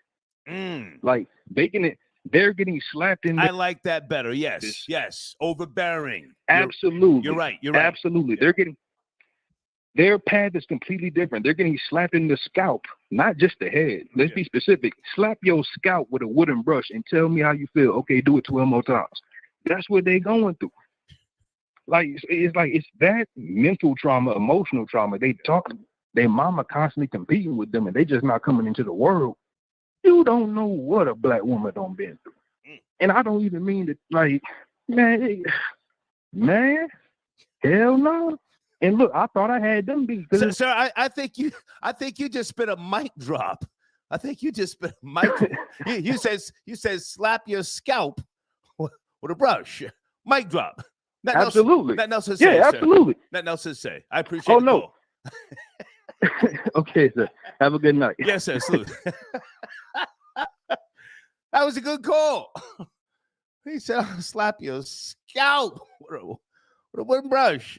Like they're getting slapped in. I like that better. Yes. Overbearing. Absolutely. You're right. Absolutely. Yeah. Their path is completely different. They're getting slapped in the scalp, not just the head. Let's be specific. Slap your scalp with a wooden brush and tell me how you feel. Okay, do it 12 more times. That's what they're going through. Like it's that mental trauma, emotional trauma. Their mama constantly competing with them, and they just not coming into the world. You don't know what a black woman done been through. And I don't even mean to, like, man, hell no. And look, I thought I had them beat. Sir, I think you just spit a mic drop. I think you just spit a mic. you said slap your scalp with a brush. Mic drop. Absolutely. Nothing else to say. Yeah, absolutely. Sir. Nothing else to say. I appreciate it. Oh, no. Okay, sir. Have a good night. Yes, sir. Salute. That was a good call. He said, I'll slap your scalp with a wooden brush.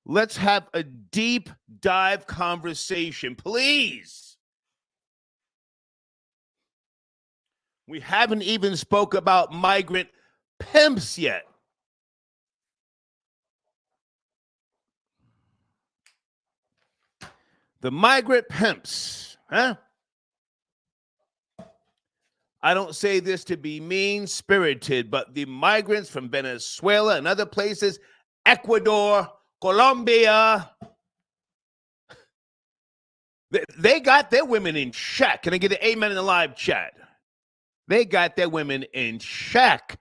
Let's have a deep dive conversation, please. We haven't even spoke about migrant pimps yet. The migrant pimps, huh? I don't say this to be mean-spirited, but the migrants from Venezuela and other places, Ecuador, Colombia, they got their women in check. Can I get an amen in the live chat? They got their women in check.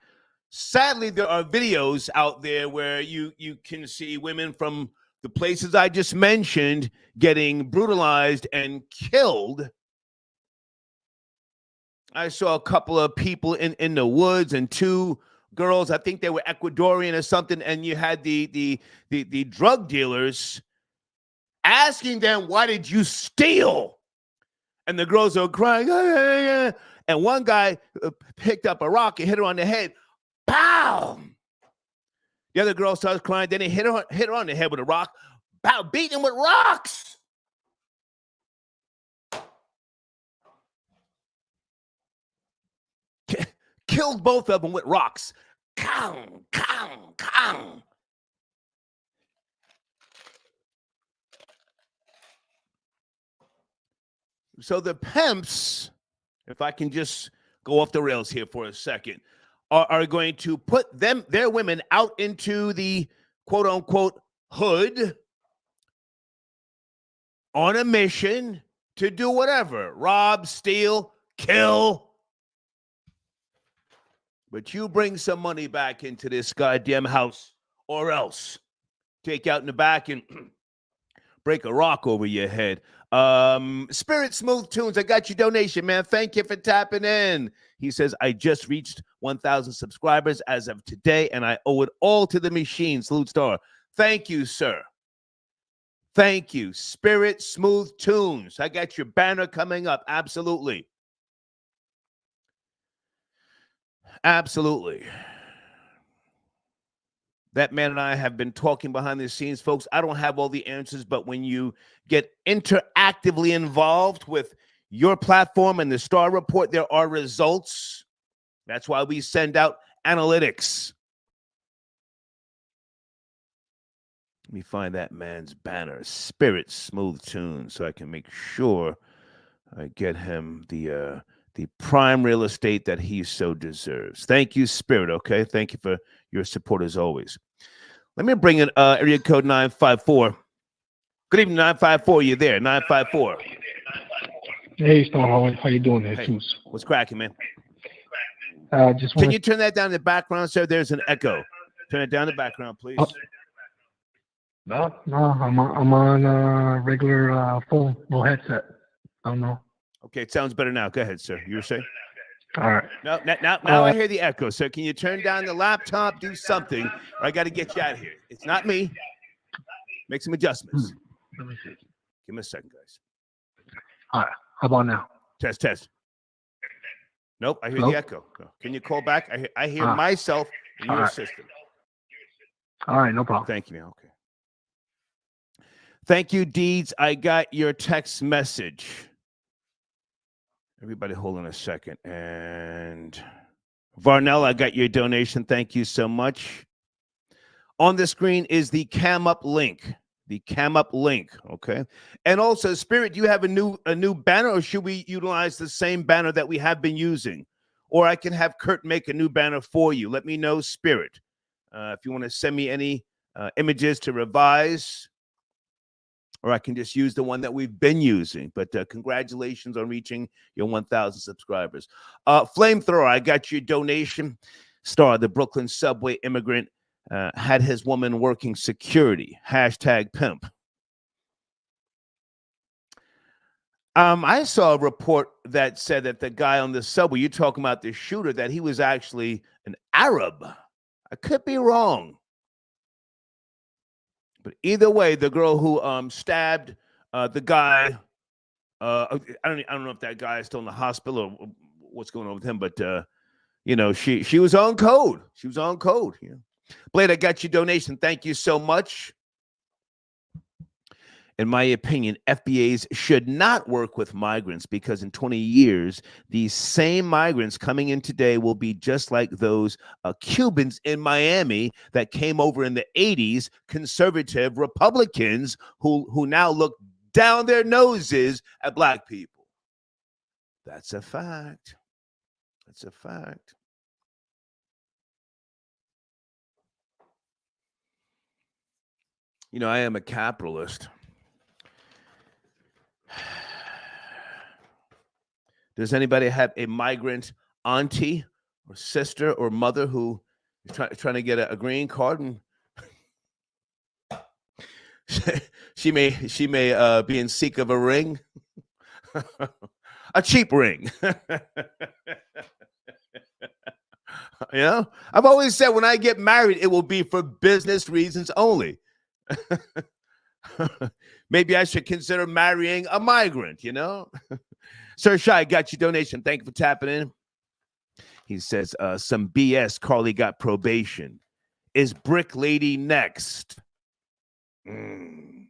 Sadly, there are videos out there where you can see women from the places I just mentioned getting brutalized and killed. I saw a couple of people in the woods and two girls, I think they were Ecuadorian or something, and you had the drug dealers asking them, why did you steal? And the girls are crying, and one guy picked up a rock and hit her on the head. Pow! The other girl starts crying. Then he hit her on the head with a rock. Pow! Beating him with rocks. Killed both of them with rocks. Kang, kang, kang. So the pimps, if I can just go off the rails here for a second, are going to put their women out into the quote unquote hood on a mission to do whatever, rob, steal, kill. But you bring some money back into this goddamn house or else take out in the back and break a rock over your head. Spirit Smooth Tunes, I got your donation, man. Thank you for tapping in. He says, I just reached 1,000 subscribers as of today, and I owe it all to the machine. Salute Star. Thank you, sir. Thank you. Spirit Smooth Tunes. I got your banner coming up. Absolutely. Absolutely. That man and I have been talking behind the scenes, folks. I don't have all the answers, but when you get interactively involved with your platform and the Star Report, there are results. That's why we send out analytics. Let me find that man's banner, Spirit Smooth Tune, so I can make sure I get him the prime real estate that he so deserves. Thank you, Spirit, okay? Thank you for your support as always. Let me bring in area code 954. Good evening, 954. You there? 954. Hey, Star, how you doing there, Hey, what's cracking, man? Can you turn that down in the background, sir? There's an echo. Turn it down in the background, please. No, I'm on regular phone, no headset. I don't know. Okay, it sounds better now. Go ahead, sir. You were saying? All right. No, now I hear the echo. So can you turn down the laptop, do something, or I got to get you out of here. It's not me. Make some adjustments. Let me see. Give me a second, guys. All right. How about now? Test. Nope, I hear Hello? the echo. Can you call back? I hear myself in your system. All right, no problem. Thank you, man. Okay. Thank you, Deeds. I got your text message. Everybody hold on a second. And Varnell, I got your donation. Thank you so much. On the screen is the Cam Up link. The Cam Up link, okay? And also, Spirit, do you have a new banner, or should we utilize the same banner that we have been using? Or I can have Kurt make a new banner for you. Let me know, Spirit. If you want to send me any images to revise, or I can just use the one that we've been using. But congratulations on reaching your 1,000 subscribers. Flamethrower, I got your donation. Star, the Brooklyn subway immigrant, had his woman working security. #pimp. I saw a report that said that the guy on the subway, you're talking about the shooter, that he was actually an Arab. I could be wrong. But either way, the girl who stabbed the guy, I don't know if that guy is still in the hospital or what's going on with him, but she was on code. She was on code. Yeah. Blade, I got your donation. Thank you so much. In my opinion, FBAs should not work with migrants because in 20 years, these same migrants coming in today will be just like those Cubans in Miami that came over in the 80s, conservative Republicans who now look down their noses at black people. That's a fact. That's a fact. I am a capitalist. Does anybody have a migrant auntie or sister or mother who trying to get a green card, and she may be in seek of a ring, a cheap ring. You know, I've always said when I get married, it will be for business reasons only. Maybe I should consider marrying a migrant, you know? Sir Shy, got your donation. Thank you for tapping in. He says, some BS. Carly got probation. Is Brick Lady next? You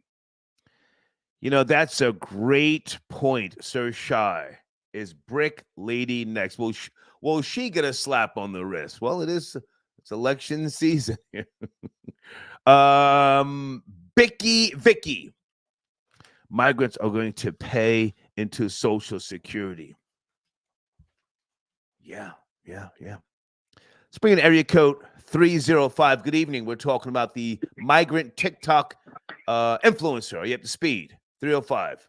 know, that's a great point, Sir Shy. Is Brick Lady next? Will she get a slap on the wrist? Well, it's election season here. Vicky. Migrants are going to pay into Social Security. Yeah. Let's bring in area code 305. Good evening. We're talking about the migrant TikTok influencer. Are you up to speed? 305.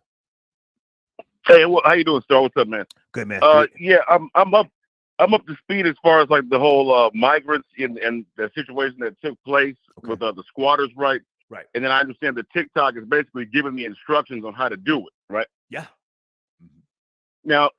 Hey, how you doing, Star? What's up, man? Good, man. Yeah, I'm up to speed as far as like the whole migrants and the situation that took place with the squatters, right? Right. And then I understand that TikTok is basically giving me instructions on how to do it, right? Yeah. Now,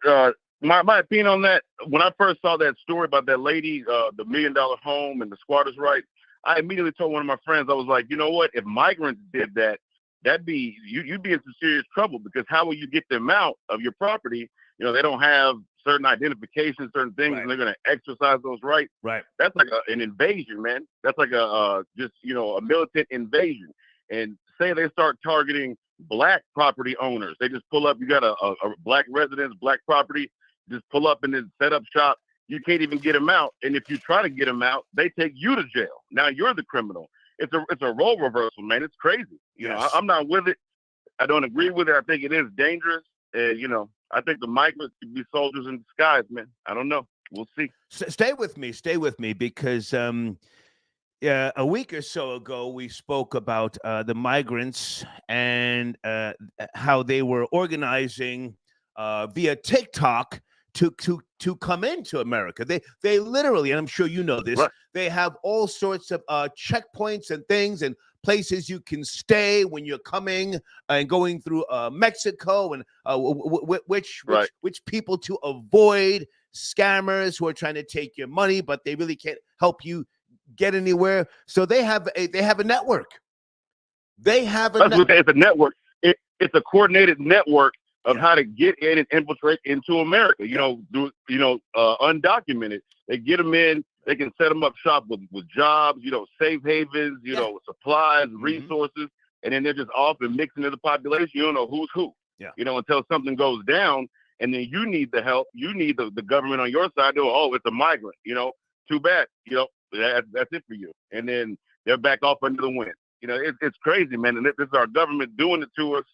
my opinion on that, when I first saw that story about that lady, the $1 million home and the squatters' right, I immediately told one of my friends, I was like, you know what? If migrants did that, you'd be in some serious trouble, because how will you get them out of your property? You know, they don't have certain identifications, certain things, and they're going to exercise those rights. Right. That's like an invasion, man. That's like a militant invasion. And say they start targeting black property owners. They just pull up. You got a black residence, black property, just pull up and then set up shop. You can't even get them out. And if you try to get them out, they take you to jail. Now you're the criminal. It's a role reversal, man. It's crazy. You know, I'm not with it. I don't agree with it. I think it is dangerous. I think the migrants could be soldiers in disguise, man. I don't know. We'll see. Stay with me, because a week or so ago we spoke about the migrants and how they were organizing via TikTok to come into America. They literally, and I'm sure you know this, they have all sorts of checkpoints and things and places you can stay when you're coming and going through Mexico, and which people to avoid, scammers who are trying to take your money, but they really can't help you get anywhere. So they have a network. It's a network. It's a coordinated network of how to get in and infiltrate into America. Undocumented. They get them in. They can set them up shop with jobs, safe havens, supplies, resources, and then they're just off and mixing into the population. You don't know who's who. Yeah. Until something goes down, and then you need the help. You need the government on your side. It's a migrant. Too bad. That's it for you. And then they're back off under the wind. It's crazy, man. And this is our government doing it to us,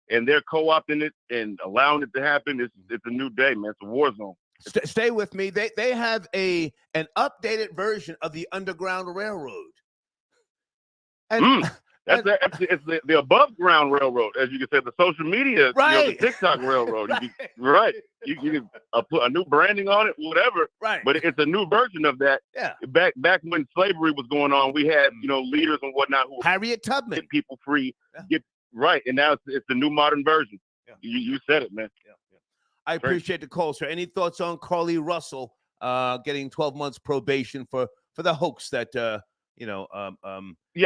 and they're co-opting it and allowing it to happen. It's a new day, man. It's a war zone. Stay with me. They have an updated version of the Underground Railroad. And it's the above ground railroad, as you can say, the social media, the TikTok railroad. You can put a new branding on it, whatever. Right. But it's a new version of that. Yeah. Back when slavery was going on, we had leaders and whatnot who Harriet Tubman get people free. And now it's the new modern version. Yeah. You said it, man. Yeah. I appreciate the call, sir. Any thoughts on Carly Russell getting 12 months probation for the hoax that Yeah,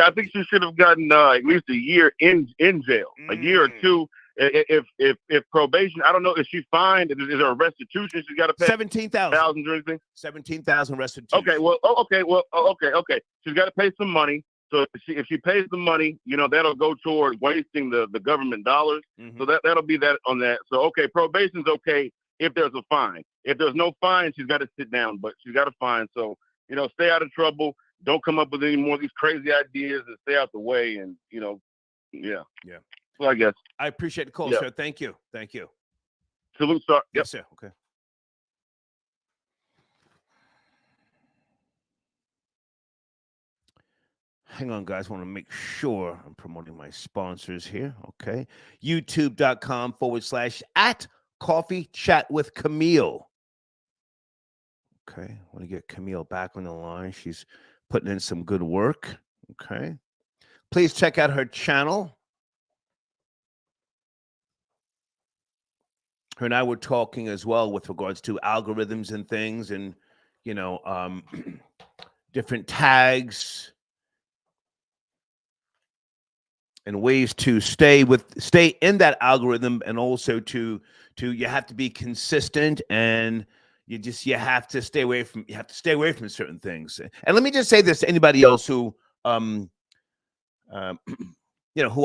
I think she should have gotten at least a year in jail, a year or two. If probation, I don't know, is she fined? Is there a restitution she's got to pay? $17,000 or anything? $17,000 restitution. Okay. She's got to pay some money. So if she pays the money, that'll go towards wasting the government dollars. Mm-hmm. So that'll be that on that. So probation's okay if there's a fine. If there's no fine, she's got to sit down, but she's got a fine. So stay out of trouble. Don't come up with any more of these crazy ideas, and stay out the way. And yeah. Well, I guess I appreciate the call, sir. Thank you. Salute, sir. Yes, sir. Okay. Hang on, guys. I want to make sure I'm promoting my sponsors here. Okay. YouTube.com/@Coffee Chat with Camille. Okay. I want to get Camille back on the line. She's putting in some good work. Okay. Please check out her channel. Her and I were talking as well with regards to algorithms and things, and different tags and ways to stay in that algorithm, and also to you have to be consistent, and you have to stay away from certain things. And let me just say this to anybody else who who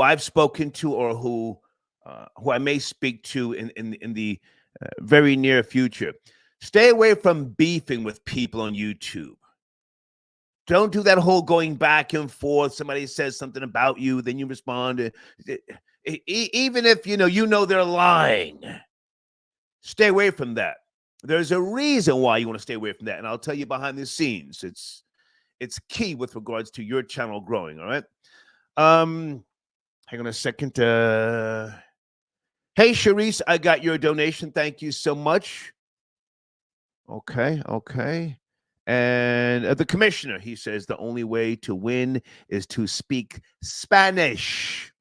I've spoken to, or who I may speak to in the very near future. Stay away from beefing with people on YouTube. Don't do that whole going back and forth. Somebody says something about you, then you respond. Even if you know they're lying, stay away from that. There's a reason why you want to stay away from that, and I'll tell you behind the scenes. It's key with regards to your channel growing. All right. Hang on a second. Hey, Sharice, I got your donation. Thank you so much. Okay. And the commissioner, he says the only way to win is to speak Spanish.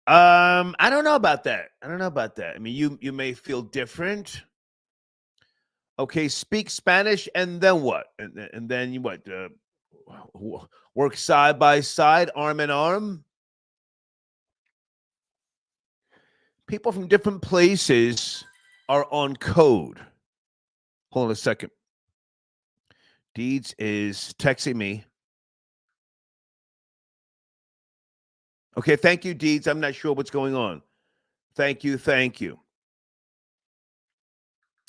I don't know about that. I mean, you may feel different. Okay, speak Spanish, and then what? And then you what? Work side by side, arm in arm. People from different places are on code. Hold on a second. Deeds is texting me. Okay, thank you, Deeds. I'm not sure what's going on. Thank you.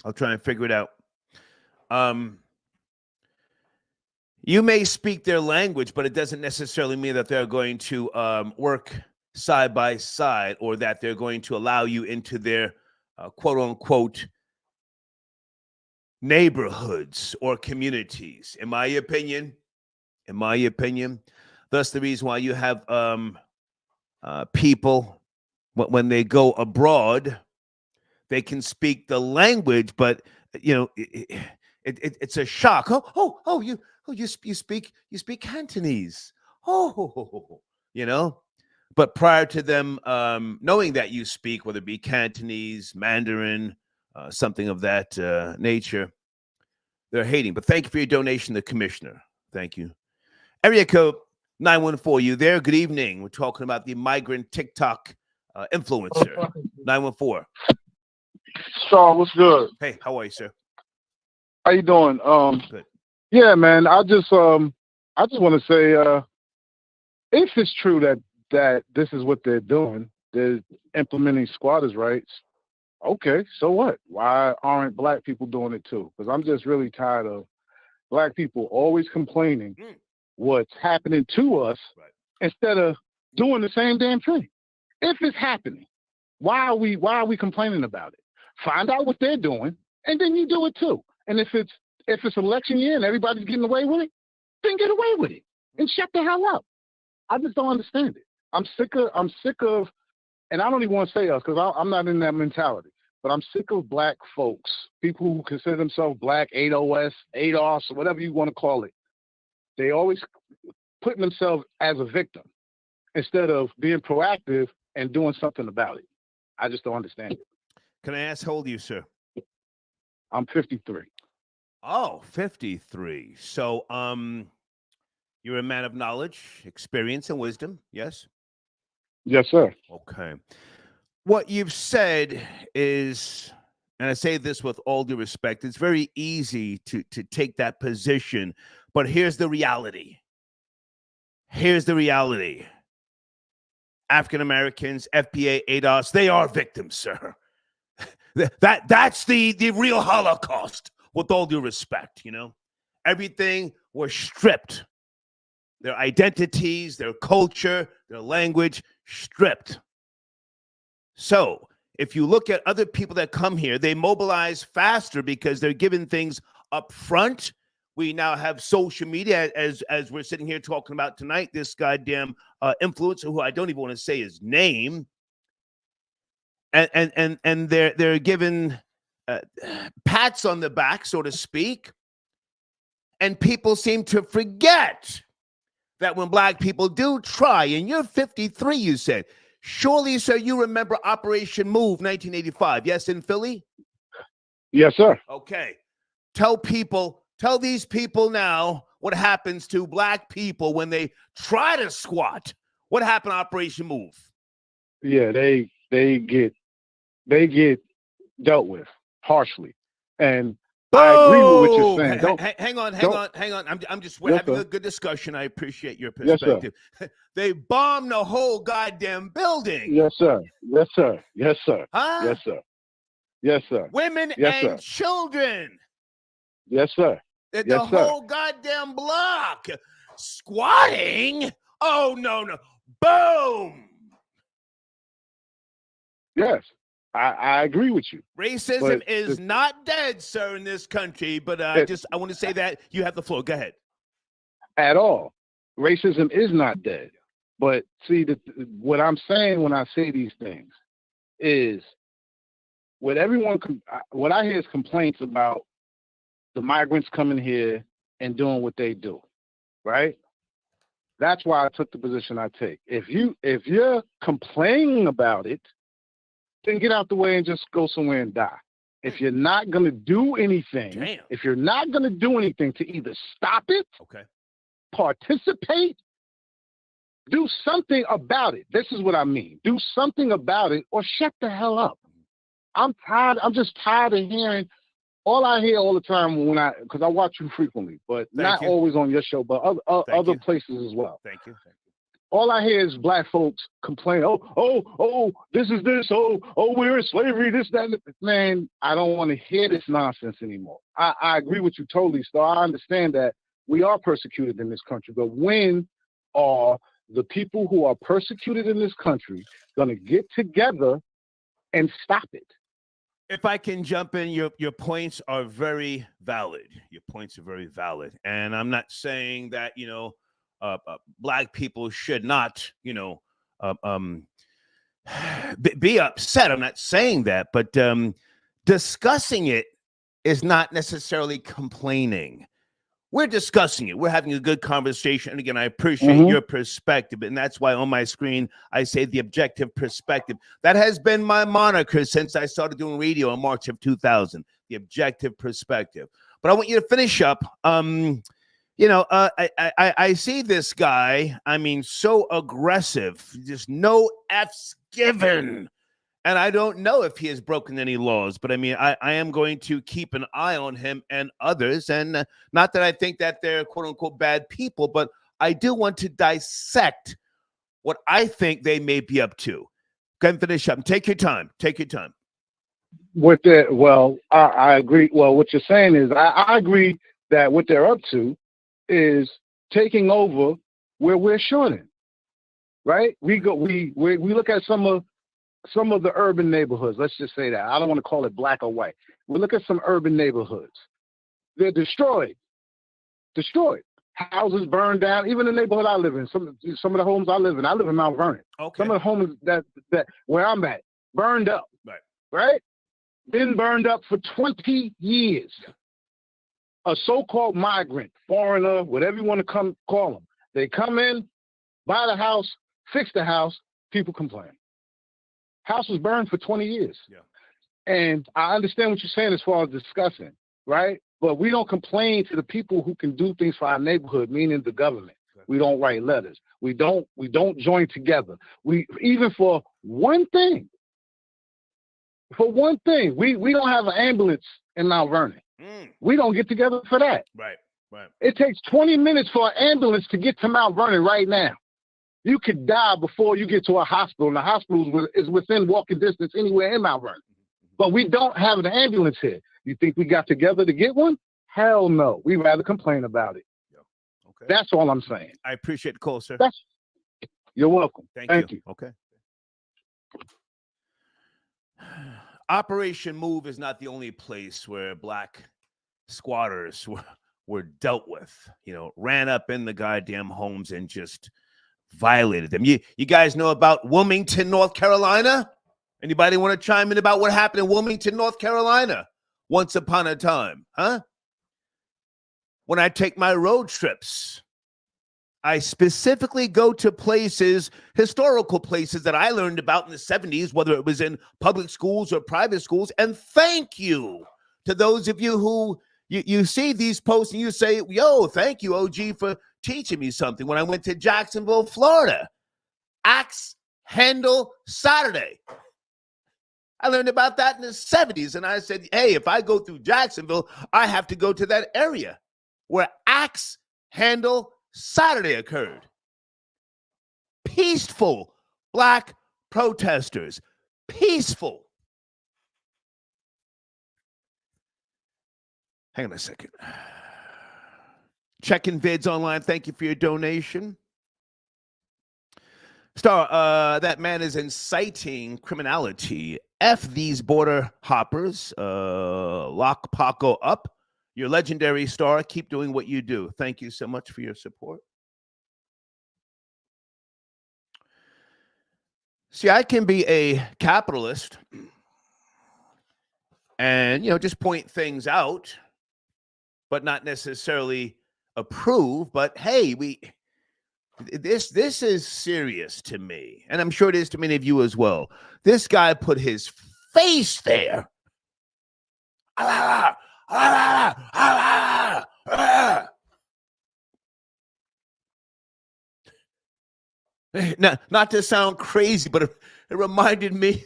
I'll try and figure it out. You may speak their language, but it doesn't necessarily mean that they're going to work side by side, or that they're going to allow you into their quote unquote neighborhoods or communities. In my opinion, that's the reason why you have people, when they go abroad, they can speak the language, but it's a shock. You speak Cantonese. But prior to them knowing that you speak, whether it be Cantonese, Mandarin, something of that nature, they're hating. But thank you for your donation, the commissioner. Thank you. Area code 914, you there? Good evening. We're talking about the migrant TikTok influencer. 914. Shaw, what's good? Hey, how are you, sir? How you doing? Good. Yeah, man. I just want to say, if it's true that this is what they're doing, they're implementing squatters' rights. Okay, so what? Why aren't black people doing it too? Because I'm just really tired of black people always complaining what's happening to us, instead of doing the same damn thing. If it's happening, why are we complaining about it? Find out what they're doing, and then you do it too. And if it's election year and everybody's getting away with it, then get away with it and shut the hell up. I just don't understand it. I'm sick of, and I don't even want to say us because I'm not in that mentality, but I'm sick of black folks, people who consider themselves black, ADOS, or whatever you want to call it. They always putting themselves as a victim instead of being proactive and doing something about it. I just don't understand it. Can I ask how old are you, sir? I'm 53. Oh, 53. So, you're a man of knowledge, experience, and wisdom, yes? Yes, sir. Okay. What you've said is, and I say this with all due respect, it's very easy to take that position, but here's the reality. African Americans, FBA, ADOS, they are victims, sir. That's the real Holocaust, with all due respect, Everything was stripped. Their identities, their culture, their language, stripped. So if you look at other people that come here, they mobilize faster because they're given things up front. We now have social media, as we're sitting here talking about tonight, this goddamn influencer who I don't even want to say his name. And they're given pats on the back, so to speak. And people seem to forget that when black people do try, and you're 53, you said, surely, sir, you remember Operation Move 1985, yes, in Philly? Yes, sir. Okay. Tell these people now what happens to black people when they try to squat. What happened, Operation Move? Yeah, they get dealt with harshly. And I agree with what you're saying. Hang on. We're Yes, having sir. a good discussion. I appreciate your Yes, sir. perspective. They bombed the whole goddamn building. Yes, sir. Yes, sir. Yes, sir. Huh? Yes, sir. Yes, sir. Women Yes, and sir. children. Yes, sir. The Yes, sir. whole goddamn block. Squatting? Oh, no. Boom. Yes. I agree with you. Racism is not dead, sir, in this country. But I want to say that you have the floor. Go ahead. At all. Racism is not dead. But see, what I'm saying when I say these things is what I hear is complaints about the migrants coming here and doing what they do, right? That's why I took the position I take. If you're complaining about it, then get out the way and just go somewhere and die. If you're not going to do anything, to either stop it, participate, do something about it. This is what I mean. Do something about it or shut the hell up. I'm tired. I'm just tired of hearing all I hear all the time because I watch you frequently, but not always on your show, but other places as well. Thank you. All I hear is black folks complain, this is this, we're in slavery, this, that. Man, I don't want to hear this nonsense anymore. I agree with you totally, so I understand that we are persecuted in this country, but when are the people who are persecuted in this country going to get together and stop it? If I can jump in, your points are very valid. And I'm not saying that, black people should not, be upset. I'm not saying that, but discussing it is not necessarily complaining. We're discussing it. We're having a good conversation. And again, I appreciate your perspective. And that's why on my screen, I say the objective perspective. That has been my moniker since I started doing radio in March of 2000, the objective perspective. But I want you to finish up. I see this guy, so aggressive, just no F's given. And I don't know if he has broken any laws, but I am going to keep an eye on him and others. And not that I think that they're quote unquote bad people, but I do want to dissect what I think they may be up to. Go ahead and finish up. Take your time. With that, well, I agree. Well, what you're saying is I agree that what they're up to is taking over where we're shorting, right? We look at some of the urban neighborhoods. Let's just say that. I don't want to call it black or white. We look at some urban neighborhoods. They're destroyed. Houses burned down. Even the neighborhood I live in, some of the homes I live in Mount Vernon. Okay. Some of the homes that where I'm at burned up. Right? Been burned up for 20 years. A so-called migrant, foreigner, whatever you want to call them. They come in, buy the house, fix the house, people complain. House was burned for 20 years. Yeah. And I understand what you're saying as far as discussing, right? But we don't complain to the people who can do things for our neighborhood, meaning the government. Okay. We don't write letters. We don't join together. Even for one thing, we don't have an ambulance in Mount Vernon. We don't get together for that. Right. It takes 20 minutes for an ambulance to get to Mount Vernon right now. You could die before you get to a hospital, and the hospital is within walking distance anywhere in Mount Vernon. But we don't have an ambulance here. You think we got together to get one? Hell no. We'd rather complain about it. Okay. That's all I'm saying. I appreciate the call, sir. You're welcome. Thank you. Okay. Operation Move is not the only place where black squatters were dealt with. Ran up in the goddamn homes and just violated them. You guys know about Wilmington, North Carolina? Anybody want to chime in about what happened in Wilmington, North Carolina once upon a time? Huh? when I take my road trips, I specifically go to places, historical places that I learned about in the 70s, whether it was in public schools or private schools. And thank you to those of you who you see these posts and you say, yo, thank you, OG, for teaching me something. When I went to Jacksonville, Florida, Axe Handle Saturday. I learned about that in the 70s. And I said, hey, if I go through Jacksonville, I have to go to that area where Axe Handle Saturday occurred. Peaceful black protesters. Peaceful. Hang on a second. Checking vids online. Thank you for your donation. Star, that man is inciting criminality. F these border hoppers. Lock Paco up. You're legendary, Star. Keep doing what you do. Thank you so much for your support. See, I can be a capitalist and, just point things out, but not necessarily approve. But hey, this is serious to me, and I'm sure it is to many of you as well. This guy put his face there. Not to sound crazy, but it reminded me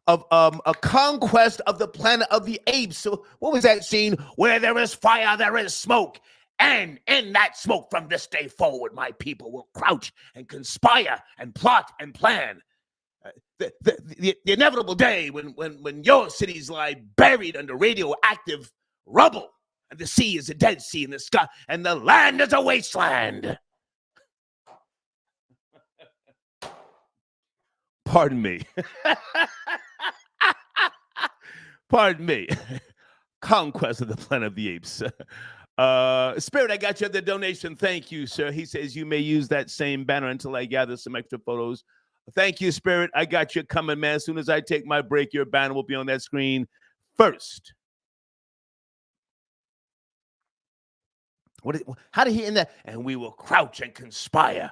of a conquest of the Planet of the Apes. So what was that scene? Where there is fire, there is smoke. And in that smoke from this day forward, my people will crouch and conspire and plot and plan. The inevitable day when your cities lie buried under radioactive rubble, and the sea is a dead sea in the sky, and the land is a wasteland. Pardon me. Pardon me. Conquest of the Planet of the Apes. Spirit, I got you the donation. Thank you, sir. He says you may use that same banner until I gather some extra photos. Thank you, Spirit. I got you coming, man. As soon as I take my break, your banner will be on that screen first. How did he end that? And we will crouch and conspire.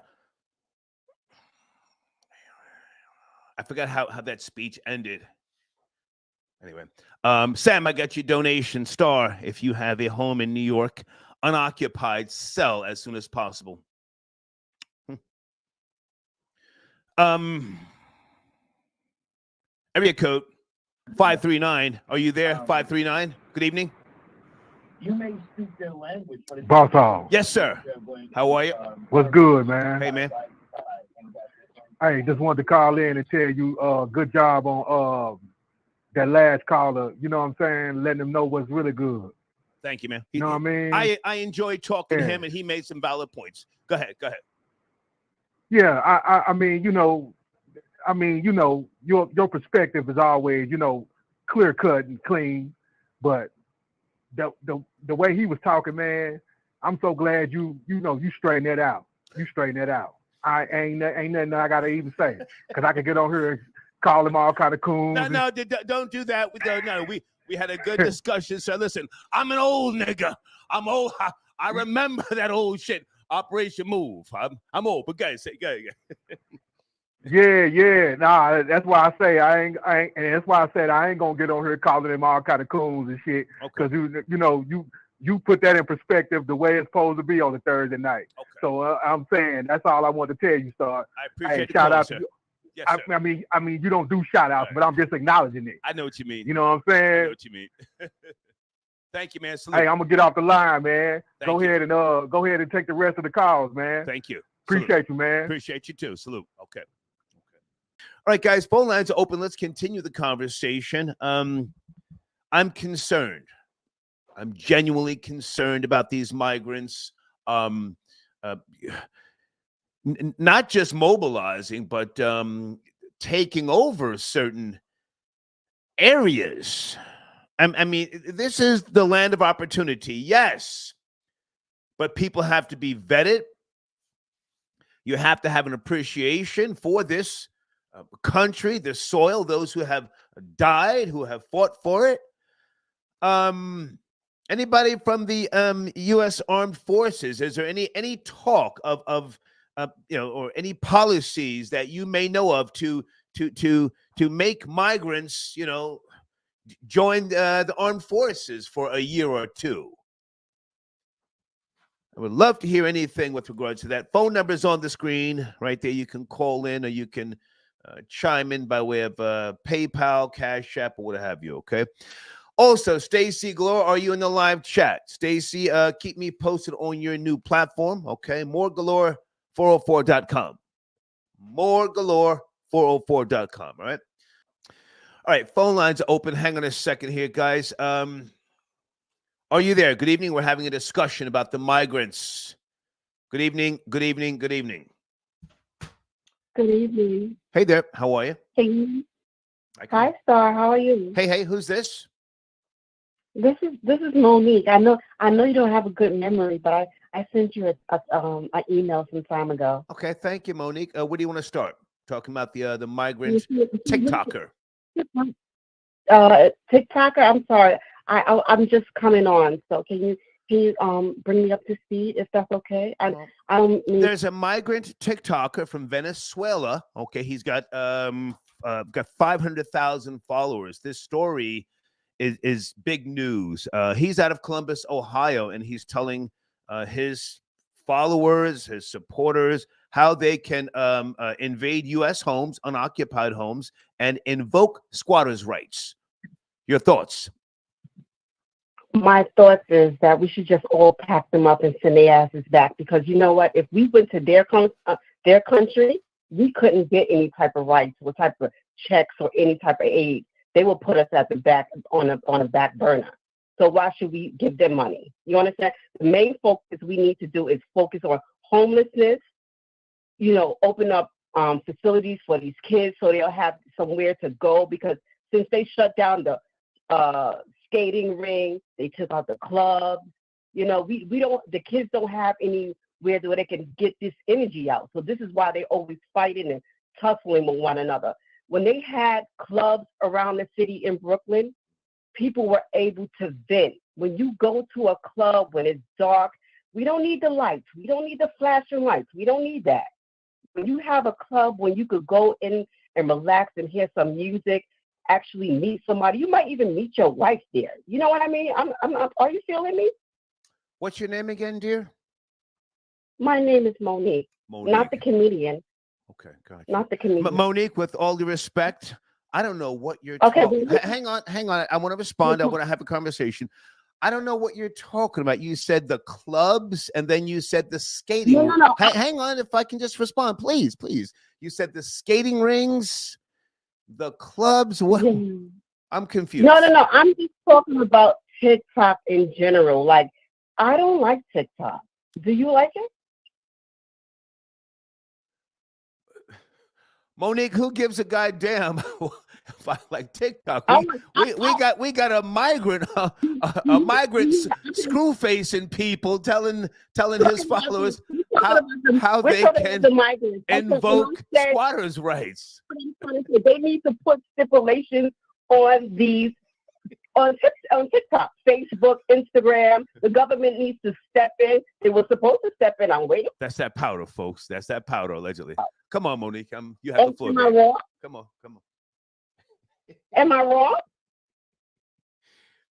I forgot how that speech ended. Anyway, Sam, I got your donation. Star, if you have a home in New York, unoccupied, sell as soon as possible. Area code 539. Are you there? 539. Good evening. You may speak their language, but Boss Hall. Yes, sir. How are you? What's good, man? Hey, man. Hey, just wanted to call in and tell you, good job on that last caller. You know what I'm saying? Letting them know what's really good. Thank you, man. You know what I mean? I enjoyed talking to him, and he made some valid points. Go ahead. Yeah, I mean, your perspective is always, clear cut and clean, but the way he was talking, man, I'm so glad you straighten that out. You straighten that out. I ain't nothing I gotta even say, because I could get on here and call him all kind of coons. No, don't do that. No, we had a good discussion. So listen, I'm an old nigga. I'm old. I remember that old shit. Operation Move. I'm old, but guys, say, go. Yeah. Nah, that's why I say I ain't, and that's why I said I ain't gonna get on here calling them all kind of coons and shit. Because you put that in perspective the way it's supposed to be on a Thursday night. Okay. So I'm saying that's all I want to tell you, Star. I appreciate the shout call, out sir. to you. Yes, I mean, you don't do shout outs, right, but I'm just acknowledging it. I know what you mean. You know what I'm saying? I know what you mean. Thank you, man. Salute. Hey, I'm gonna get off the line, man. Thank go you. ahead and take the rest of the calls, man. Thank you. Appreciate you, man. Appreciate you too. Salute. Okay. All right, guys. Phone lines are open. Let's continue the conversation. I'm concerned. I'm genuinely concerned about these migrants. Not just mobilizing, but taking over certain areas. I mean, this is the land of opportunity, yes, but people have to be vetted. You have to have an appreciation for this country, this soil, those who have died, who have fought for it. Anybody from the U.S. Armed Forces? Is there any talk of or any policies that you may know of to make migrants join the armed forces for a year or two? I would love to hear anything with regards to that. Phone number is on the screen right there. You can call in, or you can chime in by way of PayPal, Cash App, or what have you. Okay. Also, Stacy Galore, are you in the live chat? Stacy, keep me posted on your new platform. Okay. Moregalore404.com. Moregalore404.com. All right. All right. Phone lines are open. Hang on a second here, guys. Are you there? Good evening. We're having a discussion about the migrants. Good evening. Good evening. Good evening. Good evening. Hey there. How are you? Hey. Hi, Star. How are you? Hey. Who's this? This is Monique. I know you don't have a good memory, but I sent you an email some time ago. Okay. Thank you, Monique. Where do you want to start? Talking about the migrant TikToker. TikToker. I'm sorry. I'm just coming on. So can you bring me up to speed if that's okay? There's a migrant TikToker from Venezuela. Okay, he's got 500,000 followers. This story is big news. He's out of Columbus, Ohio, and he's telling his followers, his supporters, how they can invade U.S. homes, unoccupied homes, and invoke squatters' rights. Your thoughts? My thoughts is that we should just all pack them up and send their asses back, because you know what? If we went to their country, we couldn't get any type of rights, what type of checks or any type of aid. They will put us at the back on a back burner. So why should we give them money? You understand? The main focus we need to do is focus on homelessness. Open up facilities for these kids so they'll have somewhere to go, because since they shut down the skating ring, they took out the clubs. The kids don't have anywhere where they can get this energy out. So this is why they always fighting and tussling with one another. When they had clubs around the city in Brooklyn, people were able to vent. When you go to a club when it's dark, we don't need the lights. We don't need the flashing lights. We don't need that. When you have a club when you could go in and relax and hear some music, actually meet somebody, you might even meet your wife there. You know what I mean? Are you feeling me? What's your name again, dear? My name is Monique. Not the comedian. Okay, gotcha. Not the comedian. Monique, with all due respect, I don't know what you're talking. Hang on. I want to respond. I want to have a conversation. I don't know what you're talking about. You said the clubs, and then you said the skating. No. Hang on, if I can just respond, please. You said the skating rings, the clubs. What? I'm confused. No. I'm just talking about TikTok in general. Like, I don't like TikTok. Do you like it? Monique, who gives a goddamn if I like TikTok? We got a migrant, a migrant screw facing people telling his followers how they can invoke squatters' rights. They need to put stipulations on these on TikTok, Facebook, Instagram. The government needs to step in. They were supposed to step in. I'm waiting. That's that powder, folks. That's that powder, allegedly. Come on, Monique. You have the floor. Am I wrong? Come on. Am I wrong?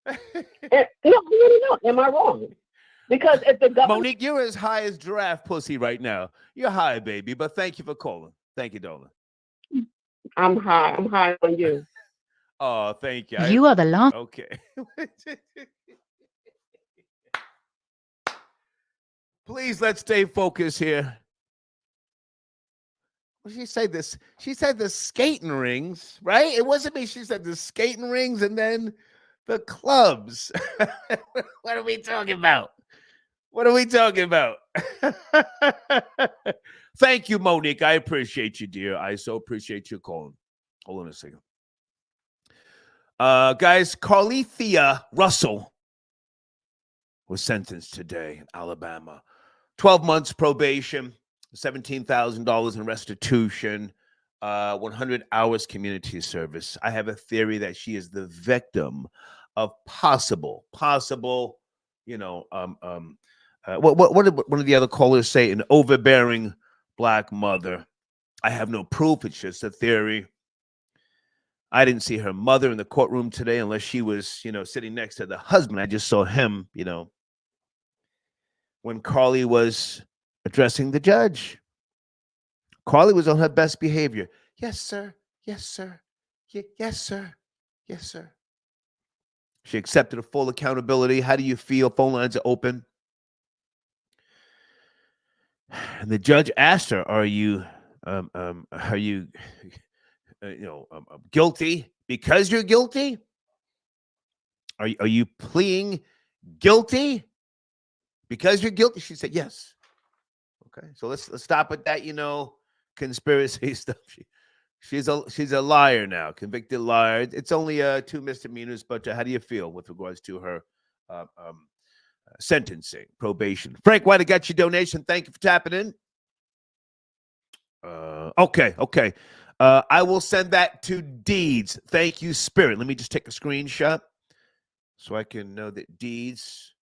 No. Am I wrong? Because if the government... Monique, you're as high as giraffe pussy right now. You're high, baby. But thank you for calling. Thank you, darling. I'm high. I'm high on you. Oh, thank you. You are the last. Okay. Please, let's stay focused here. What did she say? She said the skating rings, right? It wasn't me. She said the skating rings and then the clubs. What are we talking about? Thank you, Monique. I appreciate you, dear. I so appreciate you calling. Hold on a second. Guys, Carlethia Russell was sentenced today in Alabama. 12 months probation, $17,000 in restitution, 100 hours community service. I have a theory that she is the victim of possible What did one of the other callers say? An overbearing black mother. I have no proof. It's just a theory. I didn't see her mother in the courtroom today unless she was, sitting next to the husband. I just saw him, when Carly was addressing the judge. Carly was on her best behavior. Yes, sir. Yes, sir. Yes, sir. Yes, sir. She accepted a full accountability. How do you feel? Phone lines are open. And the judge asked her, "Are you guilty because you're guilty? Are you pleading guilty because you're guilty?" She said, "Yes." Okay, so let's stop with that, conspiracy stuff. She's a liar now, convicted liar. It's only 2 misdemeanors, but how do you feel with regards to her sentencing, probation? Frank White, I got your donation. Thank you for tapping in. Okay. I will send that to Deeds. Thank you, Spirit. Let me just take a screenshot so I can know that Deeds,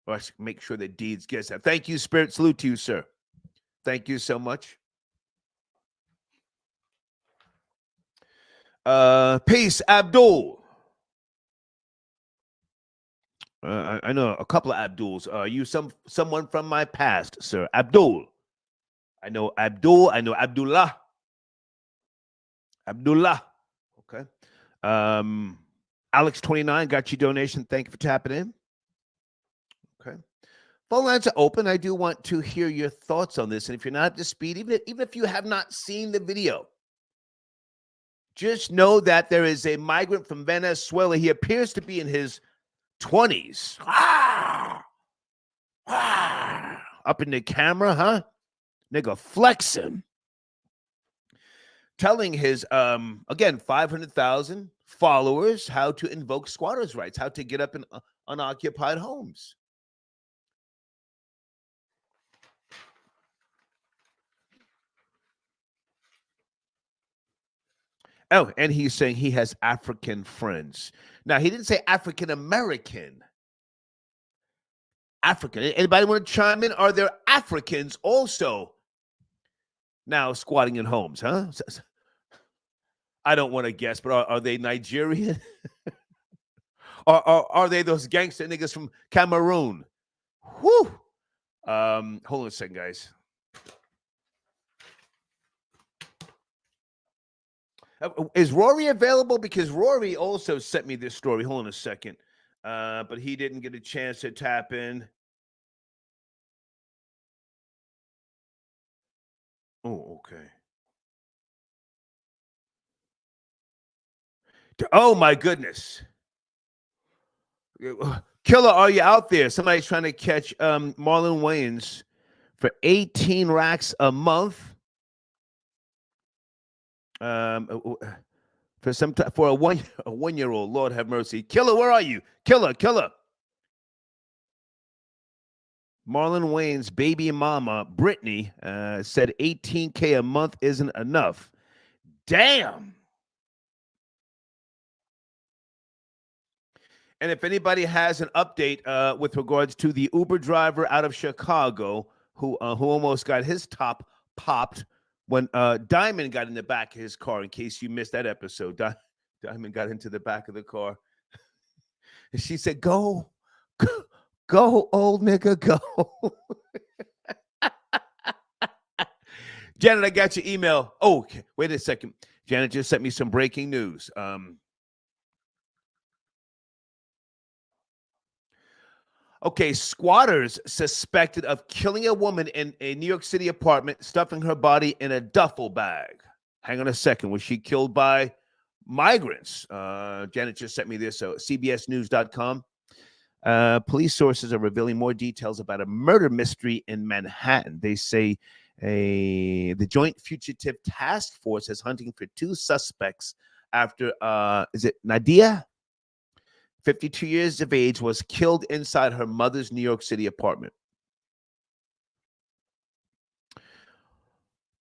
or I should make sure that Deeds gets that. Thank you, Spirit. Salute to you, sir. Thank you so much. Peace, Abdul. I know a couple of Abduls. Are you someone from my past, sir? Abdul. I know Abdul. I know Abdullah. Abdullah. Okay. Alex 29 got your donation. Thank you for tapping in. Okay. Phone lines are open. I do want to hear your thoughts on this. And if you're not up to speed, even if you have not seen the video, just know that there is a migrant from Venezuela. He appears to be in his 20s. Up in the camera, huh? Nigga flexing. Telling his, again, 500,000 followers how to invoke squatters' rights, how to get up in unoccupied homes. Oh, and he's saying he has African friends. Now, he didn't say African American. African. Anybody want to chime in? Are there Africans also now squatting in homes, huh? I don't want to guess, but are they Nigerian? or are they those gangster niggas from Cameroon? Whew. Hold on a second, guys. Is Rory available? Because Rory also sent me this story. Hold on a second. But he didn't get a chance to tap in. Oh, okay. Oh, my goodness. Killer, are you out there? Somebody's trying to catch Marlon Wayans for 18 racks a month. For a one-year-old. Lord have mercy. Killer, where are you? Killer. Marlon Wayans' baby mama, Brittany, said $18K a month isn't enough. Damn. And if anybody has an update with regards to the Uber driver out of Chicago who almost got his top popped when Diamond got in the back of his car, in case you missed that episode, Diamond got into the back of the car. And she said, go, old nigga, go. Janet, I got your email. Oh, wait a second. Janet just sent me some breaking news. Okay, squatters suspected of killing a woman in a New York City apartment, stuffing her body in a duffel bag. Hang on a second. Was she killed by migrants? Janet just sent me this, so cbsnews.com. Police sources are revealing more details about a murder mystery in Manhattan. They say the Joint Fugitive Task Force is hunting for 2 suspects after, is it Nadia? 52 years of age, was killed inside her mother's New York City apartment.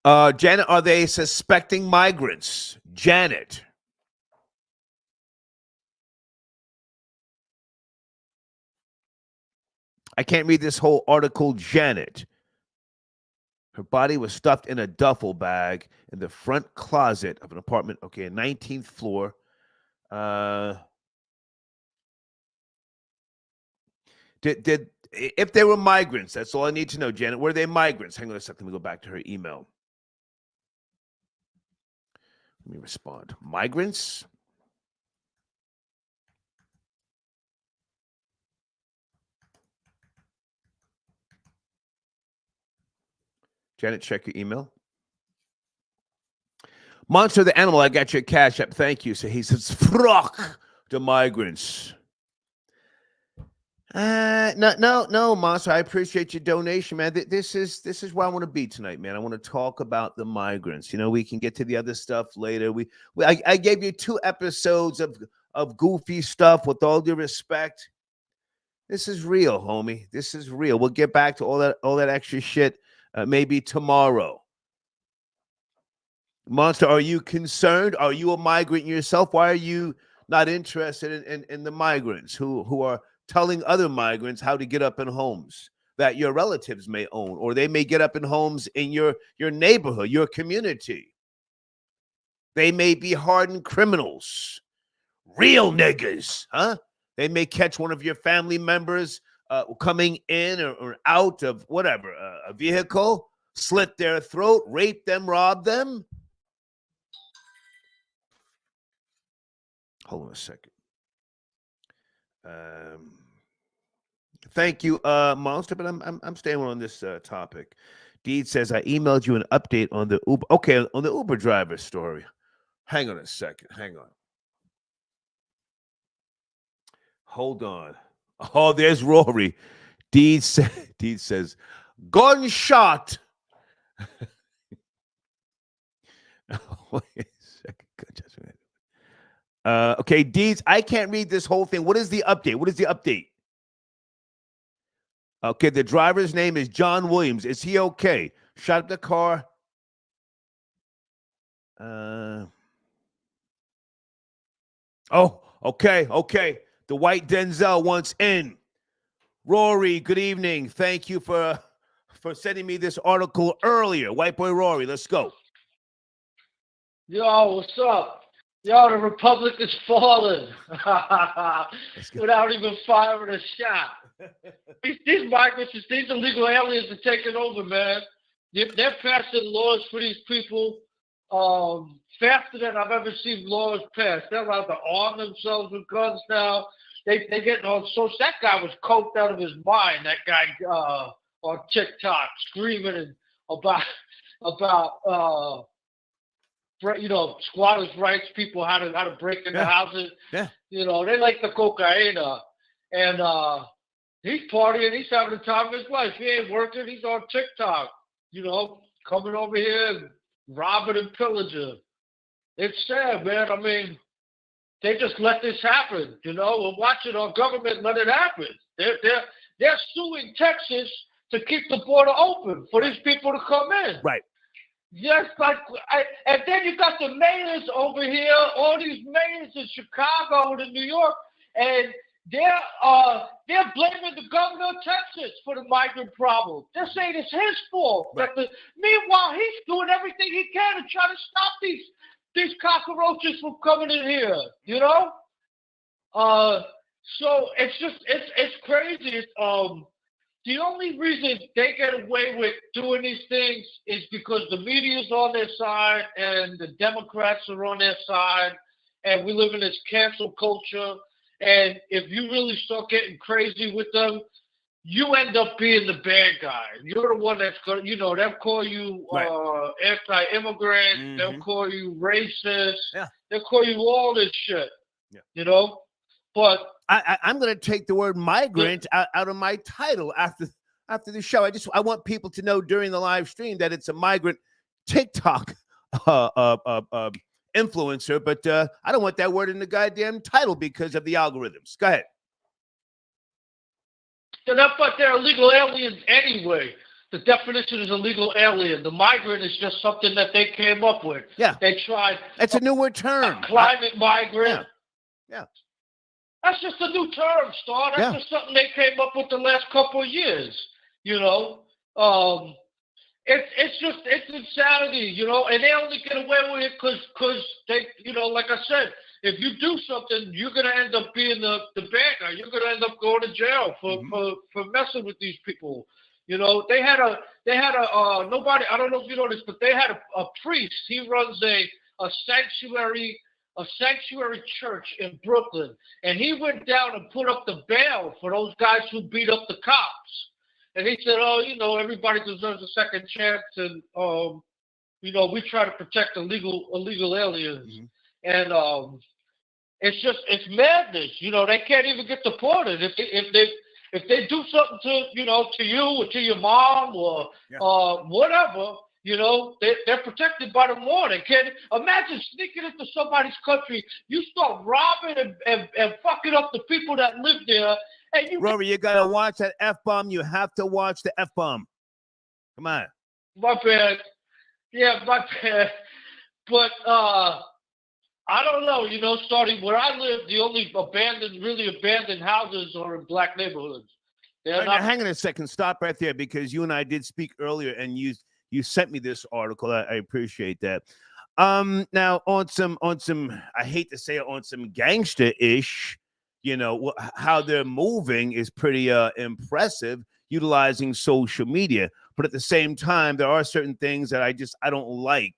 Janet, are they suspecting migrants? Janet. I can't read this whole article, Janet. Her body was stuffed in a duffel bag in the front closet of an apartment. Okay, 19th floor. If they were migrants, that's all I need to know, Janet. Were they migrants? Hang on a second. Let me go back to her email. Let me respond. Migrants? Janet, check your email. Monster the Animal, I got your cash app. Thank you. So he says, "Fuck the migrants." No, Monster. I appreciate your donation, man. This is where I want to be tonight, man. I want to talk about the migrants. You know, we can get to the other stuff later. I gave you 2 episodes of goofy stuff. With all due respect, this is real, homie. This is real. We'll get back to all that extra shit maybe tomorrow. Monster, are you concerned? Are you a migrant yourself? Why are you not interested in the migrants who are telling other migrants how to get up in homes that your relatives may own, or they may get up in homes in your neighborhood, your community? They may be hardened criminals, real niggas, huh? They may catch one of your family members coming in or out of whatever, a vehicle, slit their throat, rape them, rob them. Hold on a second. Thank you, Monster, but I'm staying on this topic. Deed says, I emailed you an update on the Uber. Okay, on the Uber driver story. Hang on a second. Hang on. Hold on. Oh, there's Rory. Deed says, gunshot. Wait a second. Okay, Deeds, I can't read this whole thing. What is the update? What is the update? Okay, the driver's name is John Williams. Is he okay? Shot up the car. Oh, okay. The white Denzel wants in. Rory, good evening. Thank you for sending me this article earlier. White boy Rory, let's go. Yo, what's up? Yo, the Republic is falling without even firing a shot. These migrants, these illegal aliens are taking over, man. They're passing laws for these people faster than I've ever seen laws passed. They're allowed to arm themselves with guns now. They getting on social. That guy was coked out of his mind. That guy on TikTok screaming about squatters' rights, people how to break into houses. Yeah. You know, they like the cocaine. And he's partying, he's having the time of his life. He ain't working, he's on TikTok, coming over here and robbing and pillaging. It's sad, man. I mean, they just let this happen, We're watching our government let it happen. They're suing Texas to keep the border open for these people to come in. Right. Just and then you got the mayors over here, all these mayors in Chicago and in New York, and they're blaming the governor of Texas for the migrant problem. They're saying it's his fault. Right. Meanwhile, he's doing everything he can to try to stop these cockroaches from coming in here. So it's crazy. The only reason they get away with doing these things is because the media's on their side and the Democrats are on their side, and we live in this cancel culture. And if you really start getting crazy with them, you end up being the bad guy. You're the one that's going to, they'll call you anti-immigrant. Mm-hmm. They'll call you racist. Yeah. They'll call you all this shit. Yeah. But I'm going to take the word migrant out of my title after the show. I want people to know during the live stream that it's a migrant TikTok influencer, but I don't want that word in the goddamn title because of the algorithms. Go ahead. But they're illegal aliens anyway. The definition is illegal alien. The migrant is just something that they came up with. Yeah. They tried. It's a newer term. Climate migrant. Yeah. That's just a new term, Star. That's just something they came up with the last couple of years. You know, it's insanity. You know, and they only get away with it because they, you know, like I said, if you do something, you're gonna end up being the bad guy. You're gonna end up going to jail for messing with these people. You know, they had a nobody. I don't know if you know this, but they had a priest. He runs a sanctuary church in Brooklyn, and he went down and put up the bail for those guys who beat up the cops. And he said, "Oh, you know, everybody deserves a second chance, and you know, we try to protect illegal aliens." And it's madness. You know, they can't even get deported if they do something to, you know, to you or to your mom or whatever. You know, they're protected by the law. They can't imagine sneaking into somebody's country. You start robbing and fucking up the people that live there. And Rory, you gotta watch that F-bomb. You have to watch the F-bomb. Come on. My bad. Yeah, my bad. But I don't know. You know, starting where I live, the only really abandoned houses are in black neighborhoods. Now, hang on a second. Stop right there, because you and I did speak earlier, and you sent me this article. I appreciate that. Now on some, I hate to say it, on some gangster-ish, you know, how they're moving is pretty impressive, utilizing social media. But at the same time, there are certain things that I don't like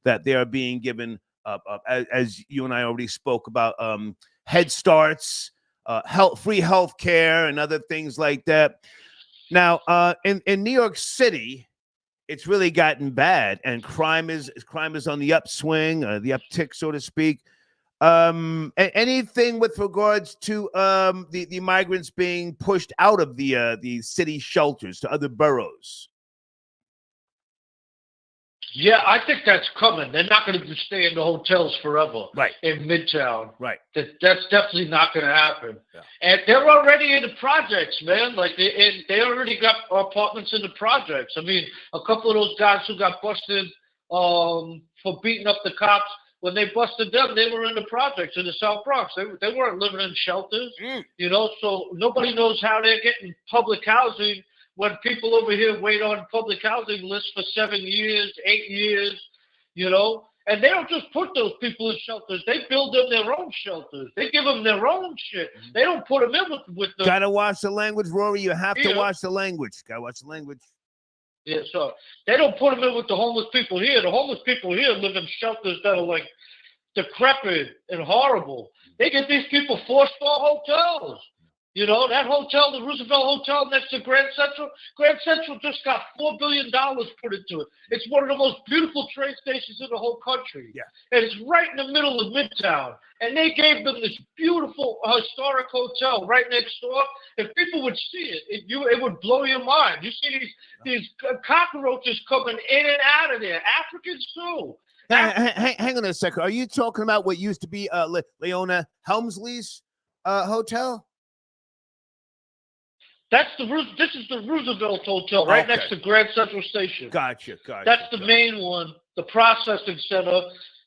that they are being given up. As you and I already spoke about, Head Starts, free health care, and other things like that. Now, in New York City, it's really gotten bad, and crime is on the upswing, the uptick, so to speak. Anything with regards to the migrants being pushed out of the city shelters to other boroughs? Yeah, I think that's coming. They're not going to stay in the hotels forever, right, in Midtown. Right. That's definitely not going to happen. Yeah. And they're already in the projects, man. Like they already got apartments in the projects. I mean, a couple of those guys who got busted for beating up the cops, when they busted them, they were in the projects in the South Bronx. They weren't living in shelters, you know. So nobody knows how they're getting public housing when people over here wait on public housing lists for 7 years, 8 years, you know. And they don't just put those people in shelters. They build them their own shelters. They give them their own shit. They don't put them in with the... Gotta watch the language, Rory. You have to watch the language. Gotta watch the language. Yeah, so they don't put them in with the homeless people here. The homeless people here live in shelters that are like decrepit and horrible. They get these people 4-star hotels. You know, that hotel, the Roosevelt Hotel next to Grand Central just got $4 billion put into it. It's one of the most beautiful train stations in the whole country. Yeah. And it's right in the middle of Midtown. And they gave them this beautiful historic hotel right next door. If people would see it, it would blow your mind. You see these cockroaches coming in and out of there. Africans too. Hang on a second. Are you talking about what used to be Leona Helmsley's hotel? This is the Roosevelt Hotel right next to Grand Central Station. Gotcha. That's the main one, the processing center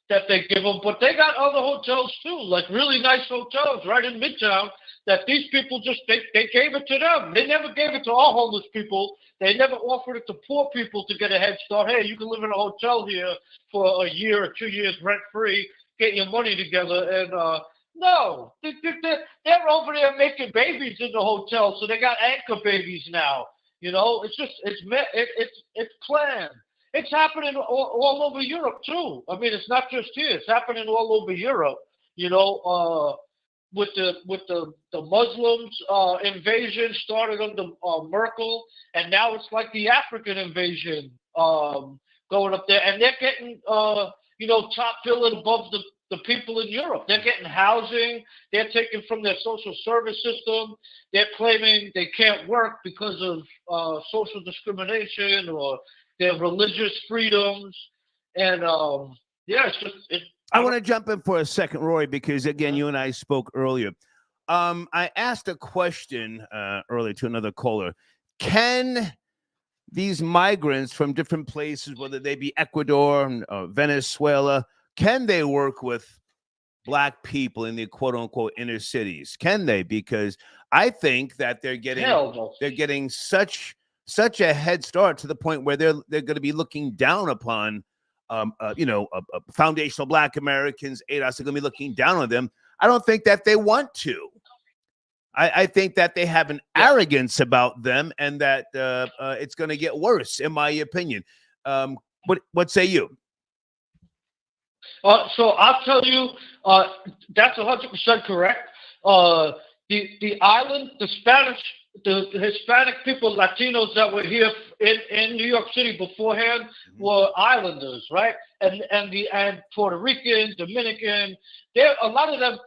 that they give them. But they got other hotels too, like really nice hotels right in Midtown that these people they gave it to them. They never gave it to all homeless people. They never offered it to poor people to get a head start. Hey, you can live in a hotel here for a year or 2 years rent free, get your money together, and no, they're over there making babies in the hotel, so they got anchor babies now. You know, it's planned. It's happening all over Europe too. I mean, it's not just here; it's happening all over Europe. You know, with the Muslims invasion started under Merkel, and now it's like the African invasion going up there, and they're getting top billing above the people in Europe. They're getting housing. They're taking from their social service system. They're claiming they can't work because of social discrimination or their religious freedoms. And I want to jump in for a second, Roy, because again, you and I spoke earlier. I asked a question earlier to another caller. Can these migrants from different places, whether they be Ecuador or Venezuela, can they work with black people in the quote unquote inner cities? Can they? Because I think that they're getting such a head start to the point where they're going to be looking down upon foundational black Americans. ADOS are going to be looking down on them. I don't think that they want to. I think that they have an arrogance about them, and that it's going to get worse, in my opinion. What say you? So I'll tell you, that's 100% correct. The island, the Spanish, the Hispanic people, Latinos that were here in New York City beforehand were islanders, right? And Puerto Rican, Dominican, a lot of them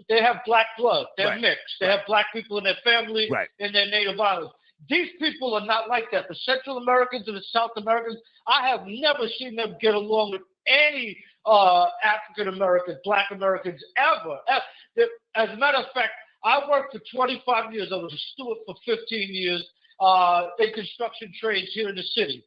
they have black blood. They're mixed. They have black people in their family in their native islands. These people are not like that. The Central Americans and the South Americans, I have never seen them get along with any African Americans, black Americans ever. As a matter of fact, I worked for 25 years. I was a steward for 15 years in construction trades here in the city.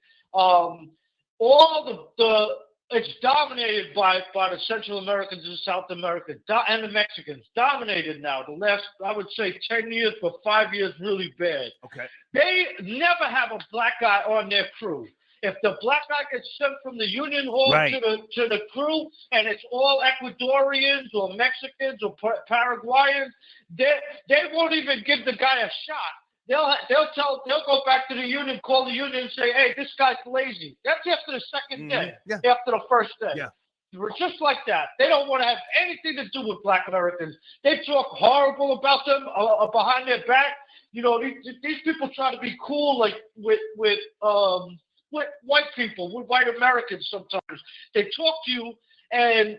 It's dominated by the Central Americans and the South Americans and the Mexicans. Dominated now. The last, I would say, 10 years, but 5 years really bad. Okay. They never have a black guy on their crew. If the black guy gets sent from the Union Hall to the crew, and it's all Ecuadorians or Mexicans or Paraguayans, they won't even give the guy a shot. They'll go back to the union, call the union, and say, "Hey, this guy's lazy." That's after the second day, after the first day. Yeah. We're just like that. They don't want to have anything to do with black Americans. They talk horrible about them behind their back. You know, these people try to be cool, like with white people, with white Americans. Sometimes they talk to you and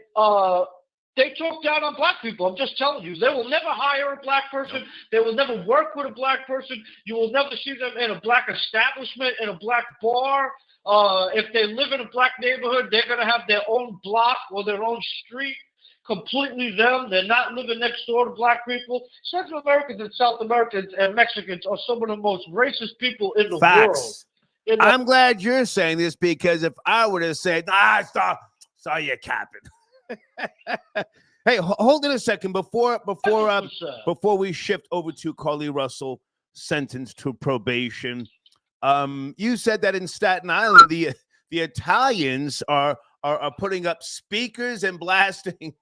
they talk down on black people. I'm just telling you, they will never hire a black person. They will never work with a black person. You will never see them in a black establishment, in a black bar. If they live in a black neighborhood, they're going to have their own block or their own street, completely them. They're not living next door to black people. Central Americans and South Americans and Mexicans are some of the most racist people in the world. I'm glad you're saying this, because if I were to say, I saw you capping. Hey, hold it a second before we shift over to Carly Russell sentenced to probation. You said that in Staten Island the Italians are putting up speakers and blasting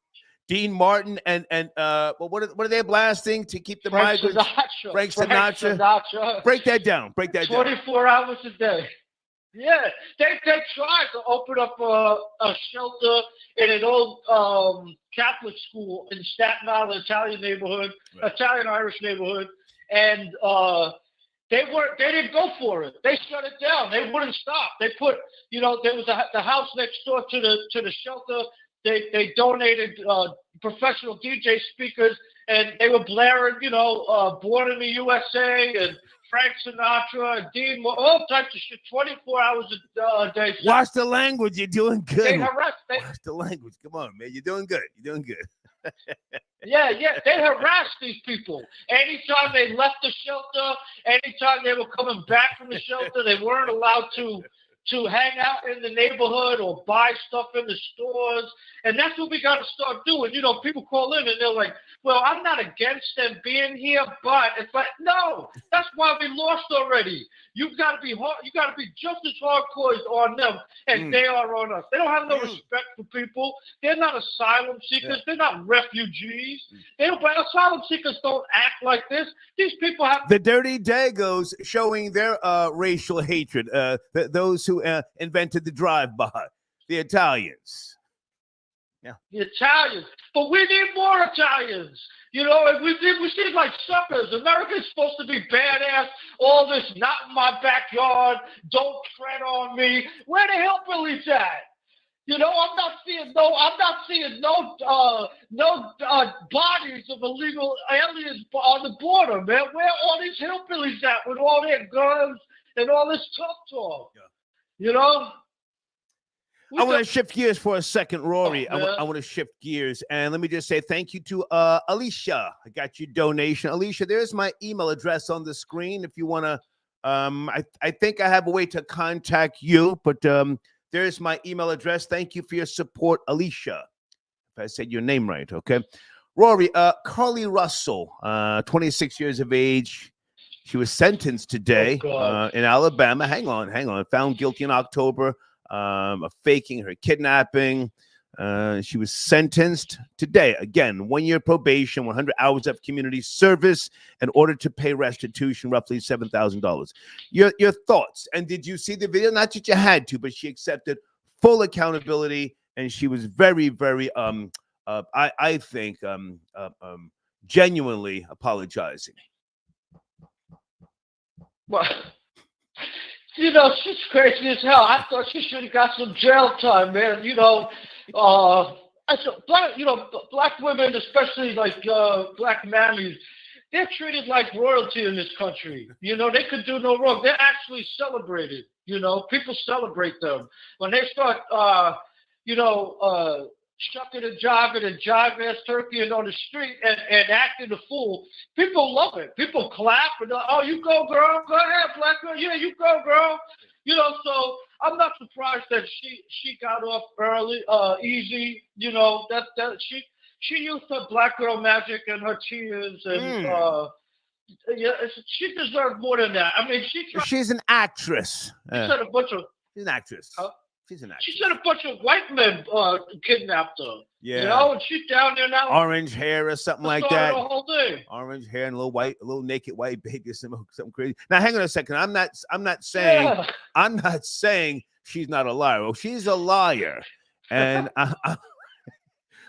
Dean Martin and what are they blasting to keep the migrants? Frank Sinatra. Break that down. 24 hours a day. Yeah, they tried to open up a shelter in an old Catholic school in Staten Island, Italian neighborhood, Italian-Irish neighborhood, and they didn't go for it. They shut it down. They wouldn't stop. They put, there was the house next door to the shelter. They donated professional DJ speakers, and they were blaring, Born in the USA and Frank Sinatra and Dean, all types of shit, 24 hours a day. Watch the language. You're doing good. Watch the language. Come on, man. You're doing good. Yeah. They harassed these people. Anytime they left the shelter, anytime they were coming back from the shelter, they weren't allowed to hang out in the neighborhood or buy stuff in the stores. And that's what we got to start doing. People call in and they're like, well, I'm not against them being here, but it's like, no, that's why we lost already. You've got to be hard. You got to be just as hardcore on them as they are on us. They don't have no respect for people. They're not asylum seekers. They're not refugees. Asylum seekers don't act like this. These people have the dirty Dagos showing their racial hatred. Those who invented the drive-by, the Italians. Yeah, the Italians. But we need more Italians. And we seem like suckers. America's supposed to be badass. All this, not in my backyard. Don't tread on me. Where the hillbillies at? I'm not seeing no bodies of illegal aliens on the border, man. Where are all these hillbillies at with all their guns and all this tough talk? Yeah. I want to shift gears for a second, Rory. I want to shift gears, and let me just say thank you to Alicia. I got your donation. Alicia, there's my email address on the screen if you want to. I think I have a way to contact you, but there's my email address. Thank you for your support, Alicia. if I said your name right, okay? Rory, Carly Russell, 26 years of age. She was sentenced today in Alabama. Hang on. Found guilty in October of faking her kidnapping. She was sentenced today. Again, 1 year probation, 100 hours of community service in order to pay restitution, roughly $7,000. Your thoughts? And did you see the video? Not that you had to, but she accepted full accountability, and she was very, very, I think, genuinely apologizing. Well, you know, she's crazy as hell. I thought she should have got some jail time, man. You know, black women, especially like black mammies, they're treated like royalty in this country. You know, they could do no wrong. They're actually celebrated. You know, people celebrate them when they start, shucking and jive-ass turkey on the street and acting a fool. People love it. People clap and oh, you go, girl. Go ahead, black girl. Yeah, you go, girl. You know, so I'm not surprised that she got off early, easy. You know, that she used her black girl magic and her tears and yeah, she deserved more than that. I mean, she's an actress. She said a bunch of. She's an actress. She's an actress. She said a bunch of white men kidnapped her. Yeah. You know, and she's down there now. Orange hair or something like that. The whole thing. Orange hair and a little naked white baby or something crazy. Now, hang on a second. I'm not saying she's not a liar. Well, she's a liar, and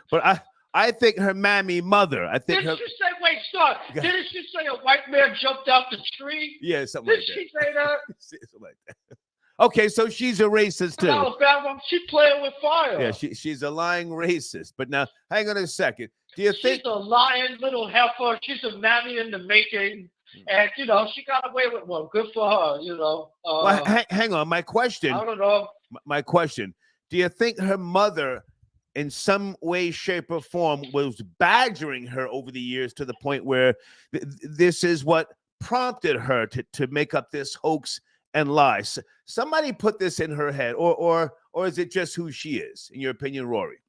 but I think her mammy mother. Didn't she say? Wait, stop. Didn't she say a white man jumped out the tree? Yeah, something like that. Did she say that? Something like that. Okay, so she's a racist too. Alabama, she's playing with fire. Yeah, she's a lying racist. But now, hang on a second. Do you think she's a lying little heifer? She's a mammy in the making, and you know she got away with one. Good for her. You know. Well, hang on. My question. I don't know. My question. Do you think her mother, in some way, shape, or form, was badgering her over the years to the point where this is what prompted her to make up this hoax and lie? Somebody put this in her head, or is it just who she is, in your opinion, Rory?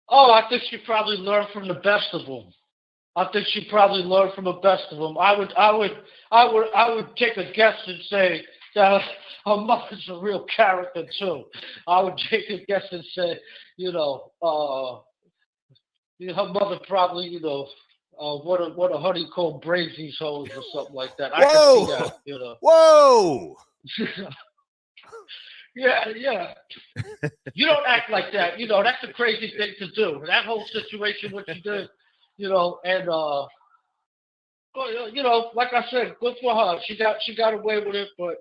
Oh, I think she probably learned from the best of them. I think she probably learned from the best of them. I would take a guess and say that her mother's a real character too. I would take a guess and say, her mother probably, what a honeycomb braids these hoes or something like that. I can see that, Whoa! Yeah. You don't act like that. That's a crazy thing to do. That whole situation, what you did, and like I said, good for her. She got away with it, but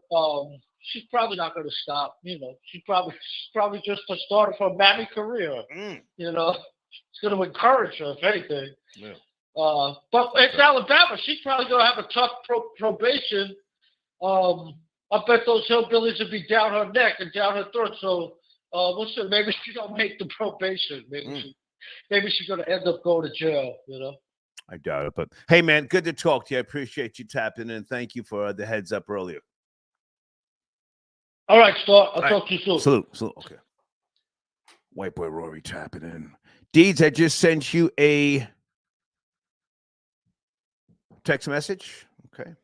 she's probably not going to stop. She's probably just the start of her mammy career. It's going to encourage her, if anything. Yeah. But it's Alabama. She's probably going to have a tough probation. I bet those hillbillies would be down her neck and down her throat. So we'll see. Maybe she don't make the probation. Maybe she's going to end up going to jail. I doubt it. But hey, man, good to talk to you. I appreciate you tapping in. Thank you for the heads up earlier. All right, Star. I'll talk to you soon. Salute. Okay. White boy Rory tapping in. Deeds, I just sent you a text message. Okay.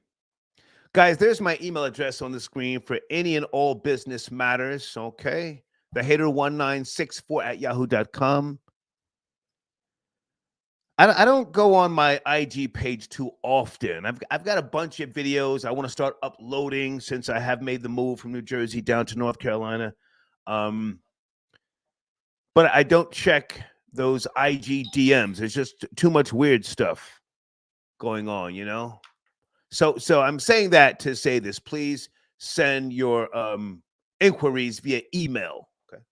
Guys, there's my email address on the screen for any and all business matters. Okay. thehater1964@yahoo.com. I don't go on my IG page too often. I've got a bunch of videos I want to start uploading since I have made the move from New Jersey down to North Carolina. But I don't check those IG DMs. There's just too much weird stuff going on, So I'm saying that to say this. Please send your inquiries via email. Okay.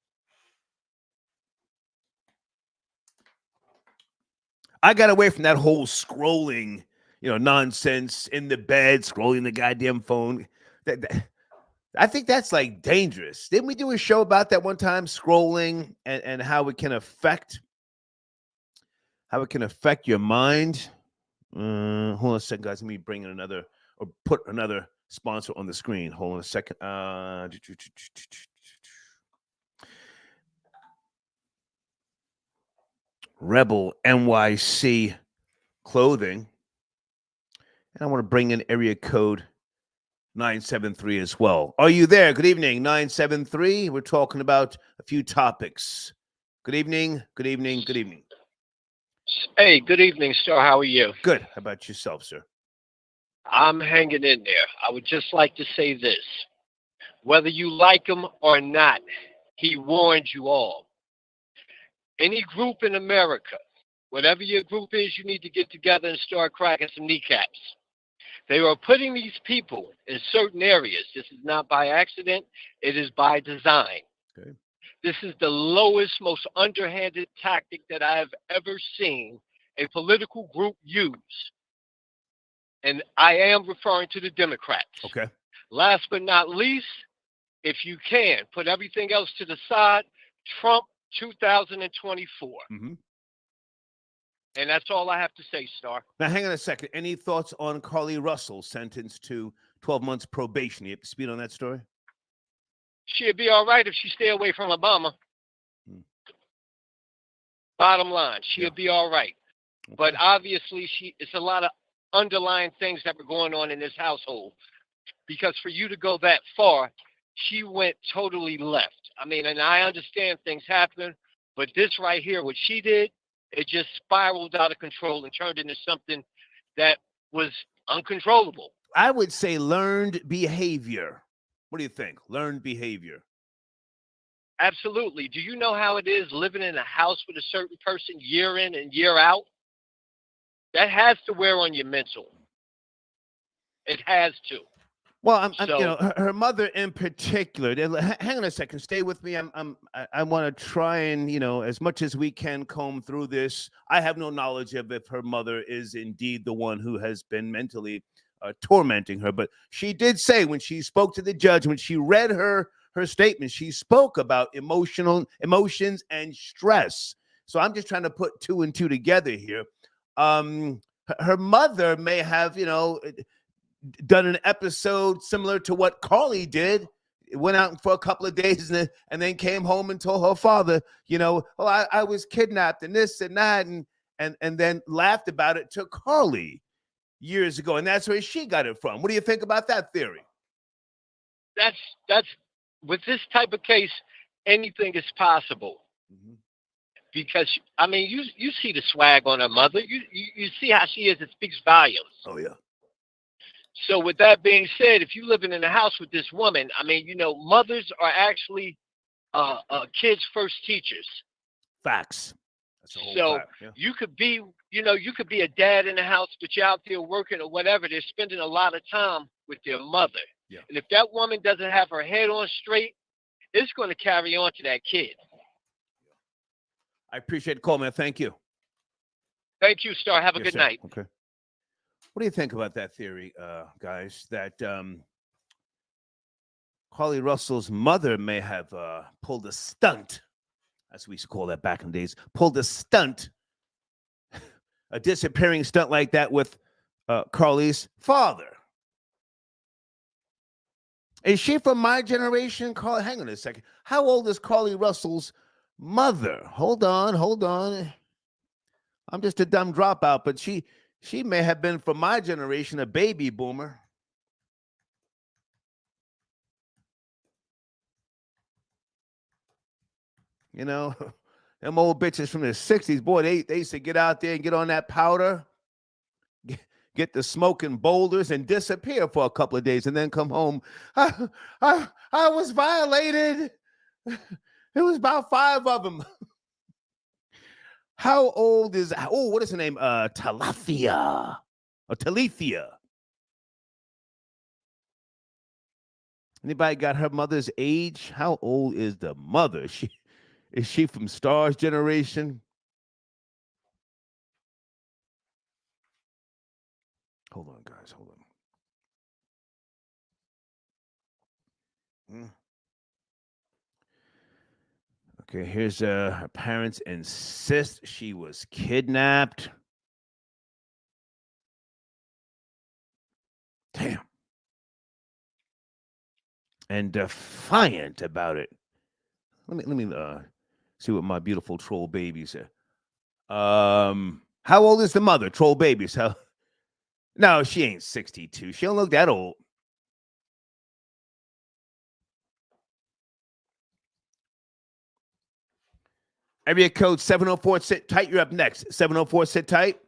I got away from that whole scrolling, nonsense in the bed, scrolling the goddamn phone. I think that's like dangerous. Didn't we do a show about that one time, scrolling and how it can affect your mind? Hold on a second, guys. Let me bring in put another sponsor on the screen. Hold on a second. Rebel NYC Clothing. And I want to bring in area code 973 as well. Are you there? Good evening, 973. We're talking about a few topics. Good evening, good evening, good evening. Hey, good evening, sir. How are you? Good. How about yourself, sir? I'm hanging in there. I would just like to say this. Whether you like him or not, he warned you all. Any group in America, whatever your group is, you need to get together and start cracking some kneecaps. They are putting these people in certain areas. This is not by accident. It is by design. Okay. This is the lowest, most underhanded tactic that I have ever seen a political group use. And I am referring to the Democrats. Okay. Last but not least, if you can, put everything else to the side, Trump 2024. Mm-hmm. And that's all I have to say, Star. Now, hang on a second. Any thoughts on Carly Russell sentenced to 12 months probation? You have to speed on that story? She'd be all right if she stay away from Obama. Bottom line, she'd be all right. Okay. But obviously, it's a lot of underlying things that were going on in this household. Because for you to go that far, she went totally left. I mean, and I understand things happen, but this right here, what she did, it just spiraled out of control and turned into something that was uncontrollable. I would say learned behavior. What do you think? Learned behavior. Absolutely. Do you know how it is living in a house with a certain person year in and year out? That has to wear on your mental. It has to. Well, you know, her mother in particular. Hang on a second. Stay with me. I want to try and, you know, as much as we can comb through this. I have no knowledge of if her mother is indeed the one who has been mentally tormenting her. But she did say when she spoke to the judge, when she read her statement, she spoke about emotions and stress. So I'm just trying to put two and two together here. Her mother may have, you know, done an episode similar to what Carly did. Went out for a couple of days and then came home and told her father, you know, oh, I was kidnapped and this and that, and then laughed about it to Carly years ago, and that's where she got it from. What do you think about that theory? That's with this type of case, anything is possible. Mm-hmm. Because I mean, you see the swag on her mother. You see how she is. It speaks volumes. Oh yeah. So with that being said, if you're living in a house with this woman, I mean, you know, mothers are actually kids' first teachers. Facts. That's a whole so fact. Yeah. You could be, you know, you could be a dad in the house, but you're out there working or whatever. They're spending a lot of time with their mother. Yeah. And if that woman doesn't have her head on straight, it's going to carry on to that kid. I appreciate the call, man. Thank you. Thank you, Star. Have a good night. Okay. What do you think about that theory, guys, that Carly Russell's mother may have pulled a stunt, as we used to call that back in the days, pulled a stunt, a disappearing stunt like that with Carly's father? Is she from my generation? Hang on a second. How old is Carly Russell's mother? Hold on. I'm just a dumb dropout, but she may have been from my generation, a baby boomer. You know, them old bitches from the 60s, boy, they used to get out there and get on that powder, get the smoking boulders and disappear for a couple of days and then come home. I was violated. It was about 5 of them. How old is, what is her name? Talithia. Or Talithia. Anybody got her mother's age? How old is the mother? Is she from Star's generation? Hold on, guys. Hold on. Okay, here's her parents insist she was kidnapped. Damn. And defiant about it. Let me see what my beautiful troll baby said. How old is the mother? Troll babies. How? No, she ain't 62. She don't look that old. Area code 704, sit tight. You're up next. 704, sit tight.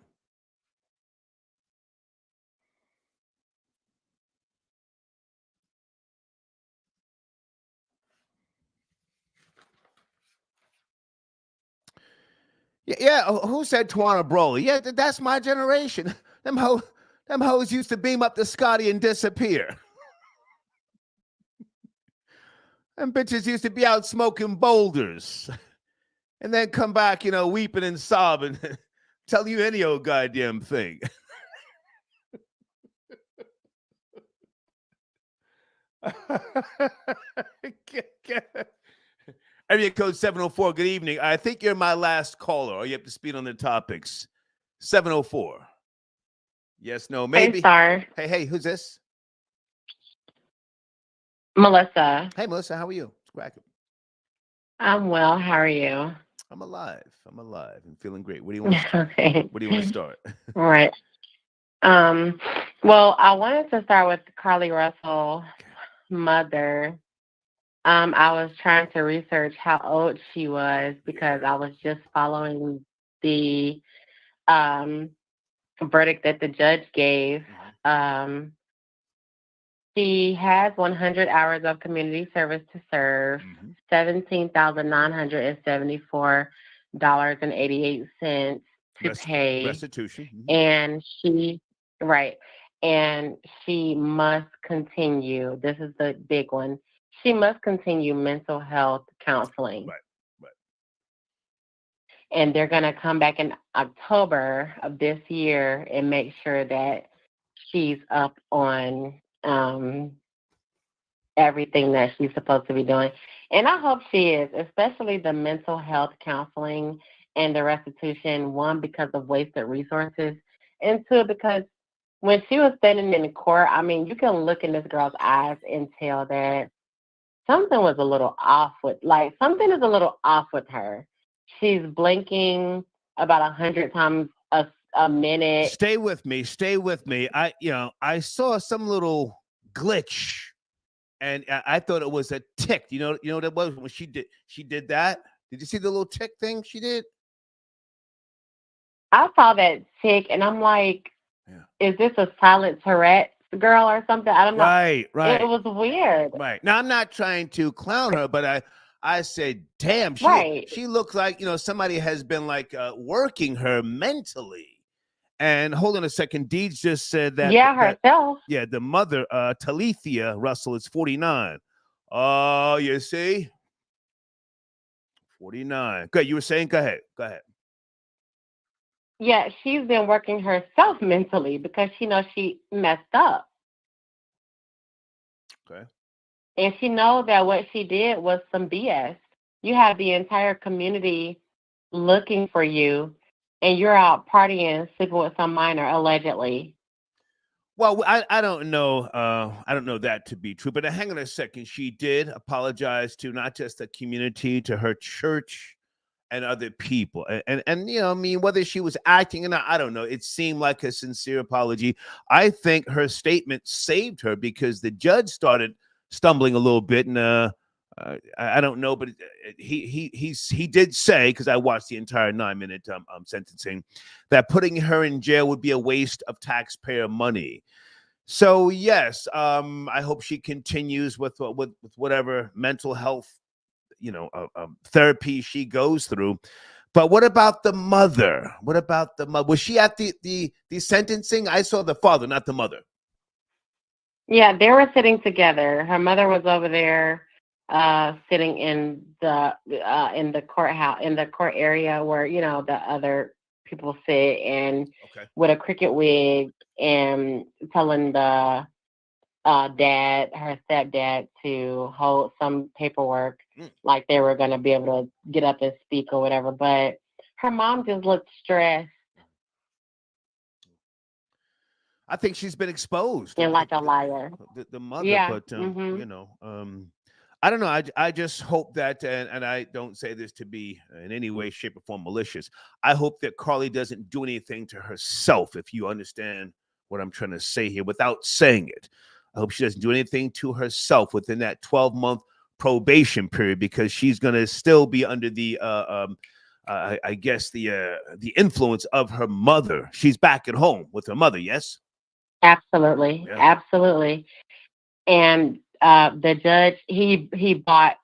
Yeah, who said Tawana Broly? Yeah, that's my generation. Them hoes used to beam up to Scotty and disappear. Them bitches used to be out smoking boulders and then come back, weeping and sobbing, tell you any old goddamn thing. Area code 704, good evening. I think you're my last caller. Are you up to speed on the topics? 704. Yes, no, maybe. Hey, Star. Hey, who's this? Melissa. Hey, Melissa, how are you? It's cracking. I'm well. How are you? I'm alive. I'm feeling great. What do you want to start? Okay. What do you want to start? All right. Well, I wanted to start with Carly Russell's mother. I was trying to research how old she was because I was just following the verdict that the judge gave. She has 100 hours of community service to serve, $17,974.88 to pay. Restitution. And she must continue. This is the big one. She must continue mental health counseling. Right. And they're going to come back in October of this year and make sure that she's up on everything that she's supposed to be doing. And I hope she is, especially the mental health counseling and the restitution, one, because of wasted resources, and two, because when she was standing in the court, I mean, you can look in this girl's eyes and tell that something is a little off with her. She's blinking about 100 times a minute. Stay with me. I saw some little glitch, and I thought it was a tick. You know what it was when she did that? Did you see the little tick thing she did? I saw that tick, and I'm like, is this a silent Tourette girl or something? I don't know. Right. It was weird. Right. Now, I'm not trying to clown her, but I said, damn, she looks like, somebody has been working her mentally. And hold on a second, Deeds just said that. Yeah, herself. The mother, Talithia Russell, is 49. Oh, you see? 49. Good. You were saying? Go ahead. Yeah, she's been working herself mentally because she knows she messed up. Okay. And she knows that what she did was some BS. You have the entire community looking for you, and you're out partying, sleeping with some minor, allegedly. Well, I don't know. I don't know that to be true. But hang on a second. She did apologize to not just the community, to her church and other people. And I mean, whether she was acting or not, I don't know. It seemed like a sincere apology. I think her statement saved her because the judge started stumbling a little bit, and I don't know, but he did say, because I watched the entire 9-minute sentencing, that putting her in jail would be a waste of taxpayer money. So yes, I hope she continues with whatever mental health therapy she goes through. But what about the mother? Was she at the sentencing? I saw the father, not the mother. Yeah, they were sitting together. Her mother was over there sitting in the courthouse, in the court area where the other people sit, and with a cricket wig, and telling the her stepdad, to hold some paperwork, like they were going to be able to get up and speak or whatever. But her mom just looked stressed. I think she's been exposed. And like a liar. The mother, yeah. but I don't know. I just hope that, and I don't say this to be in any way, shape, or form malicious. I hope that Carly doesn't do anything to herself, if you understand what I'm trying to say here without saying it. I hope she doesn't do anything to herself within that 12-month probation period, because she's going to still be under the, I guess, the influence of her mother. She's back at home with her mother, yes? Absolutely, Yeah. absolutely. And the judge, he bought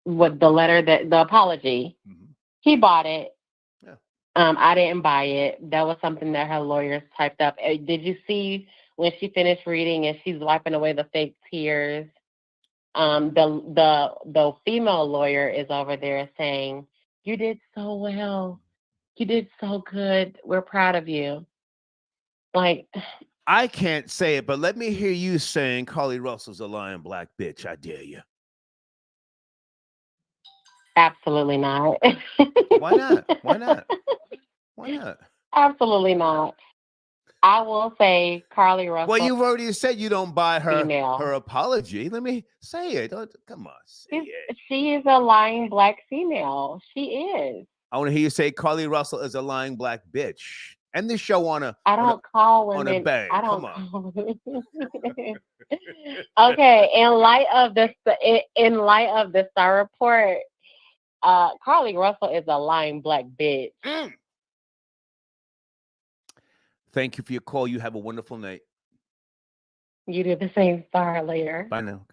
with the letter, that the apology. Mhm. He bought it. Yeah. I didn't buy it. That was something that her lawyers typed up. Did you see when she finished reading and she's wiping away the fake tears? The female lawyer is over there saying, "You did so well. You did so good. We're proud of you." Like, I can't say it, but let me hear you saying Carly Russell's a lying black bitch. I dare you. absolutely not. Why not? Why not? Why not? Absolutely not. I will say Carly Russell. Well, you've already said you don't buy her female. apology. Let me say it. Come on, say it. She is a lying black female. She is. I want to hear you say Carly Russell is a lying black bitch. End the show on a I don't call on a women. bang. I Come don't on. call women. Okay. In light of the Star report, Carly Russell is a lying black bitch. Thank you for your call. You have a wonderful night. You do the same, Star, later. Bye now.